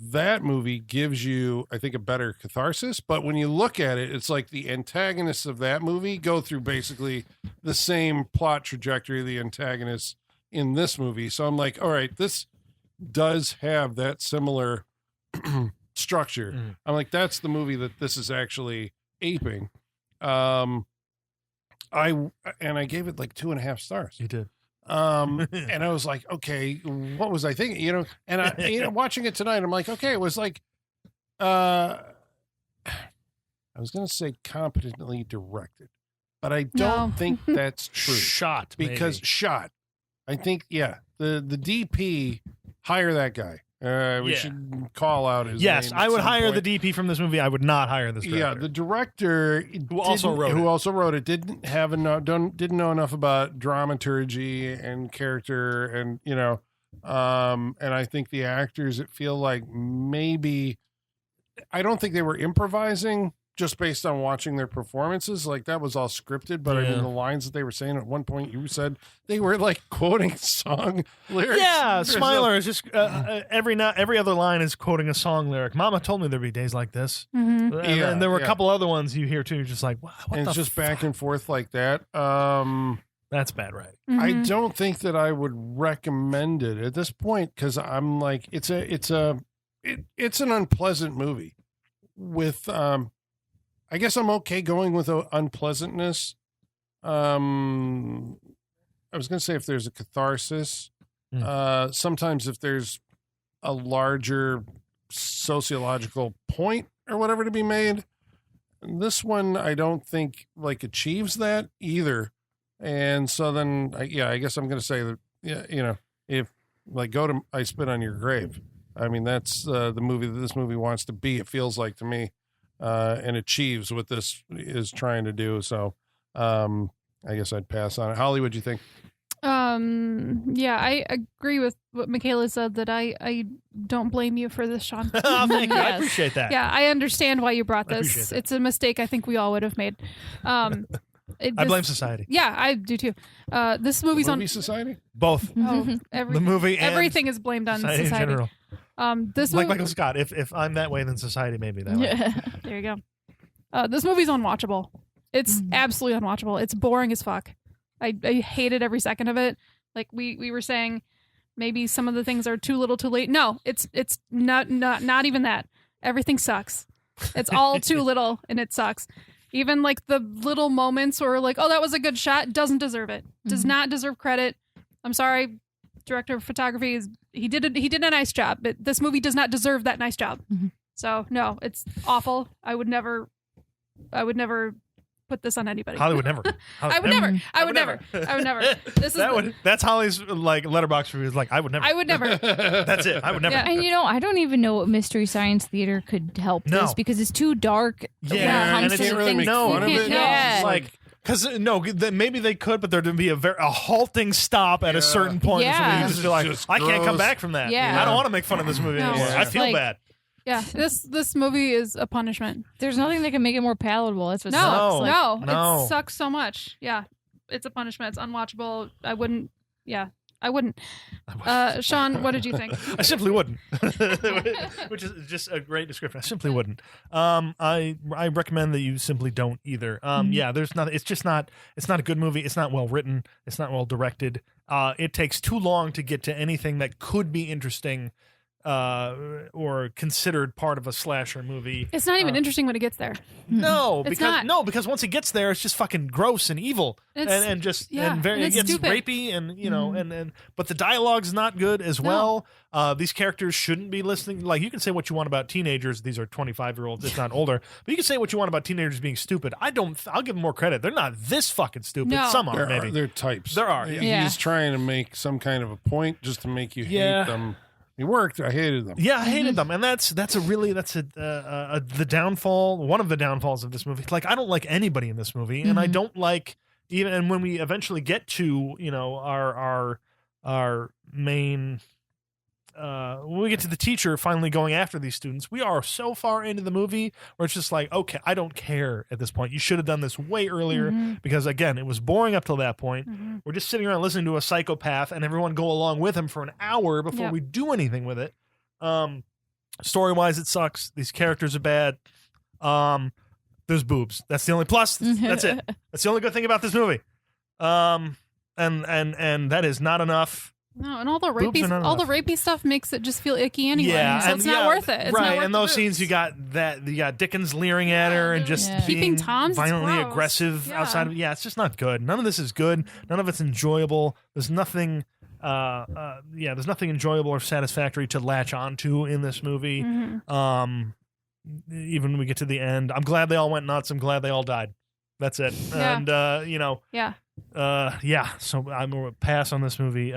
that movie gives you, I think, a better catharsis. But when you look at it, it's like the antagonists of that movie go through basically the same plot trajectory of the antagonists in this movie. So I'm like, all right, this does have that similar structure. I'm like, that's the movie that this is actually aping. I gave it like 2.5 stars. You did. And I was like, okay, what was I thinking? And I, watching it tonight, I'm like, okay, it was like, I was going to say competently directed, but I don't think that's true. Shot. I think, the DP, hire that guy. We should call out his name. Yes, I would hire the DP from this movie. I would not hire this director. Yeah, the director who also wrote it didn't have enough, didn't know enough about dramaturgy and character, and and I think the actors that feel like maybe, I don't think they were improvising just based on watching their performances. Like that was all scripted, but I mean the lines that they were saying at one point, you said they were like quoting song lyrics. Yeah, Smiler is just every other line is quoting a song lyric. Mama told me there'd be days like this. And there were a couple other ones you hear too. You're just like, wow, what and the it's just fuck? back and forth like that. That's bad, right? I don't think that I would recommend it at this point because I'm like, it's an unpleasant movie with I guess I'm okay going with unpleasantness. I was going to say if there's a catharsis, sometimes if there's a larger sociological point or whatever to be made. This one, I don't think like achieves that either. And so then, I guess I'm going to say that, if like go to I Spit on Your Grave. I mean, that's the movie that this movie wants to be. It feels like to me, and achieves what this is trying to do. So, I guess I'd pass on it. Holly, what'd you think? Yeah, I agree with what Michaela said, that I don't blame you for this, Sean. Oh, thank you. I appreciate that. Yeah, I understand why you brought I this. appreciate that. It's a mistake I think we all would have made. I blame society. Yeah, I do too. This movie's Movie on Society? Both. the movie and everything is blamed on society in society. general. This Like movie, Michael Scott. If I'm that way, then society may be that way. there you go. This movie's unwatchable. It's absolutely unwatchable. It's boring as fuck. I hated every second of it. Like we were saying, maybe some of the things are too little, too late. No, it's not even that. Everything sucks. It's all too little, and it sucks. Even like the little moments where like, oh, that was a good shot, doesn't deserve it. Does not deserve credit. I'm sorry, director of photography he did a nice job, but this movie does not deserve that nice job. So no, it's awful. I would never put this on anybody. Holly would never. I would never. This is That's Holly's like letterbox review. Is like I would never. I would never. That's it. I would never. Yeah. And I don't even know what Mystery Science Theater could help this because it's too dark. Yeah, when it and comes it's to really things make you fun of can't- it. Yeah. It's like because maybe they could, but there'd be a halting stop at a certain point. Yeah. You just be like, Just I can't come gross. back from that. Yeah. I don't want to make fun of this movie No. anymore. Yeah. I feel Like- bad. Yeah, this movie is a punishment. There's nothing that can make it more palatable. That's what No, sucks. Like, No. it sucks so much. Yeah, it's a punishment. It's unwatchable. I wouldn't. Yeah, I wouldn't. Sean, what did you think? I simply wouldn't, which is just a great description. I simply wouldn't. I recommend that you simply don't either. Yeah, there's nothing. It's just not. It's not a good movie. It's not well written. It's not well directed. It takes too long to get to anything that could be interesting, or considered part of a slasher movie. It's not even interesting when it gets there. No, It's because not. because once it gets there, it's just fucking gross and evil, It's- and just yeah, and very and it's it gets stupid. rapey, and and but the dialogue's not good as well. These characters shouldn't be listening. Like you can say what you want about teenagers; these are 25-year-olds, if not older. But you can say what you want about teenagers being stupid. I'll give them more credit. They're not this fucking stupid. No. Some are maybe. They're types. There are, yeah. He's trying to make some kind of a point just to make you Yeah. hate them. It worked. I hated them. Yeah, I hated them, and that's the downfall. One of the downfalls of this movie. Like I don't like anybody in this movie, and I don't like even. And when we eventually get to our main. When we get to the teacher finally going after these students, we are so far into the movie where it's just like, okay, I don't care at this point. You should have done this way earlier because, again, it was boring up till that point. We're just sitting around listening to a psychopath and everyone go along with him for an hour before Yep. we do anything with it. Story-wise, it sucks. These characters are bad. There's boobs. That's the only plus. That's it. That's the only good thing about this movie. And that is not enough. No, and all the Boobs are not enough. rapey stuff makes it just feel icky anyway. Yeah, so and it's not worth it. It's right, not worth and the those boobs. scenes you got Dickens leering at her and just Yeah. Keeping being Tom's, it's violently gross. aggressive Yeah. outside of it's just not good. None of this is good. None of it's enjoyable. There's nothing there's nothing enjoyable or satisfactory to latch onto in this movie. Mhm. Even when we get to the end, I'm glad they all went nuts. I'm glad they all died. That's it. Yeah. And Yeah, so I'm gonna pass on this movie.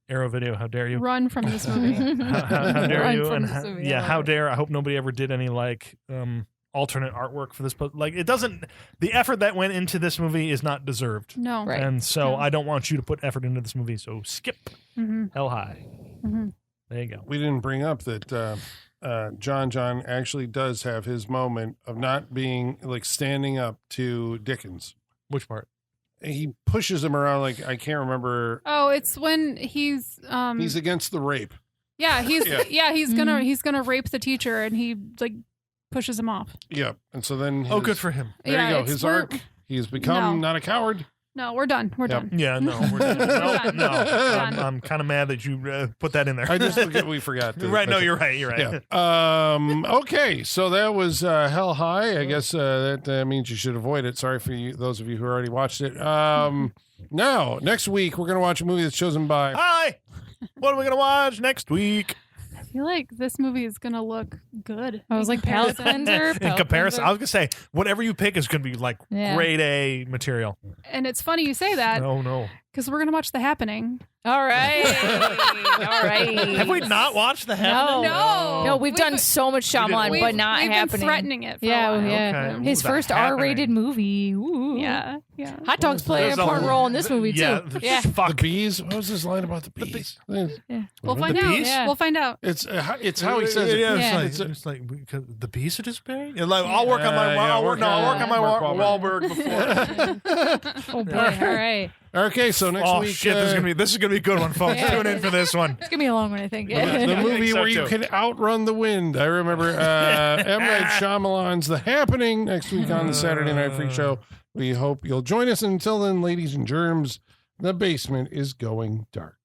Arrow Video, how dare you? run from this movie. How dare Run you? from And this movie. yeah, I how love it. dare! I hope nobody ever did any alternate artwork for this. Like it doesn't. The effort that went into this movie is not deserved, No. Right. and so No. I don't want you to put effort into this movie. So skip Mm-hmm. hell high. Mm-hmm. There you go. We didn't bring up that John actually does have his moment of not being like standing up to Dickens. Which part? He pushes him around like I can't remember. Oh, it's when he's He's against the rape. he's Yeah. he's gonna rape the teacher, and he like pushes him off. Yep. And so then Oh, good for him. there Yeah, you go. it's- His we're- arc. He has become not a coward. No, we're done. We're Yep. done. Yeah, no, we're done. Done. no. Done. I'm kind of mad that you put that in there. I just we forgot. To, right. No, you're right. You're right. Yeah. Okay. So that was Hell High. I guess that means you should avoid it. Sorry for you, those of you who already watched it. Now, next week we're gonna watch a movie that's chosen by. Hi. What are we gonna watch next week? feel like this movie is gonna look good. I was like, palate cleanser. In comparison, I was gonna say whatever you pick is gonna be like grade A material. And it's funny you say that. No. Because we're gonna watch The Happening. All right. All right. Have we not watched The Happening? No, we've done so much Shyamalan, but not we've happening. Been threatening it. For yeah, a while. yeah. Okay. His The first Happening. R-rated movie. Ooh. Yeah. Hot dogs play an There's a- important role in this movie too. Yeah. Yeah. The Fuck. bees. What was his line about the bees? We'll find The out. bees? Yeah. We'll find out. It's how he says it. Yeah, Yeah. It's like because the bees are disappearing. And like, I'll work on my. Yeah, I'll work on my Mark Wahlberg before. Oh boy. All right. Okay, so next Oh week, shit! This is gonna be a good one, folks. Yeah. Tune in for this one. It's gonna be a long one, I think. the movie so, where you too. can outrun the wind. I remember M. Night Shyamalan's The Happening next week on the Saturday Night Freak Show. We hope you'll join us. Until then, ladies and germs, the basement is going dark.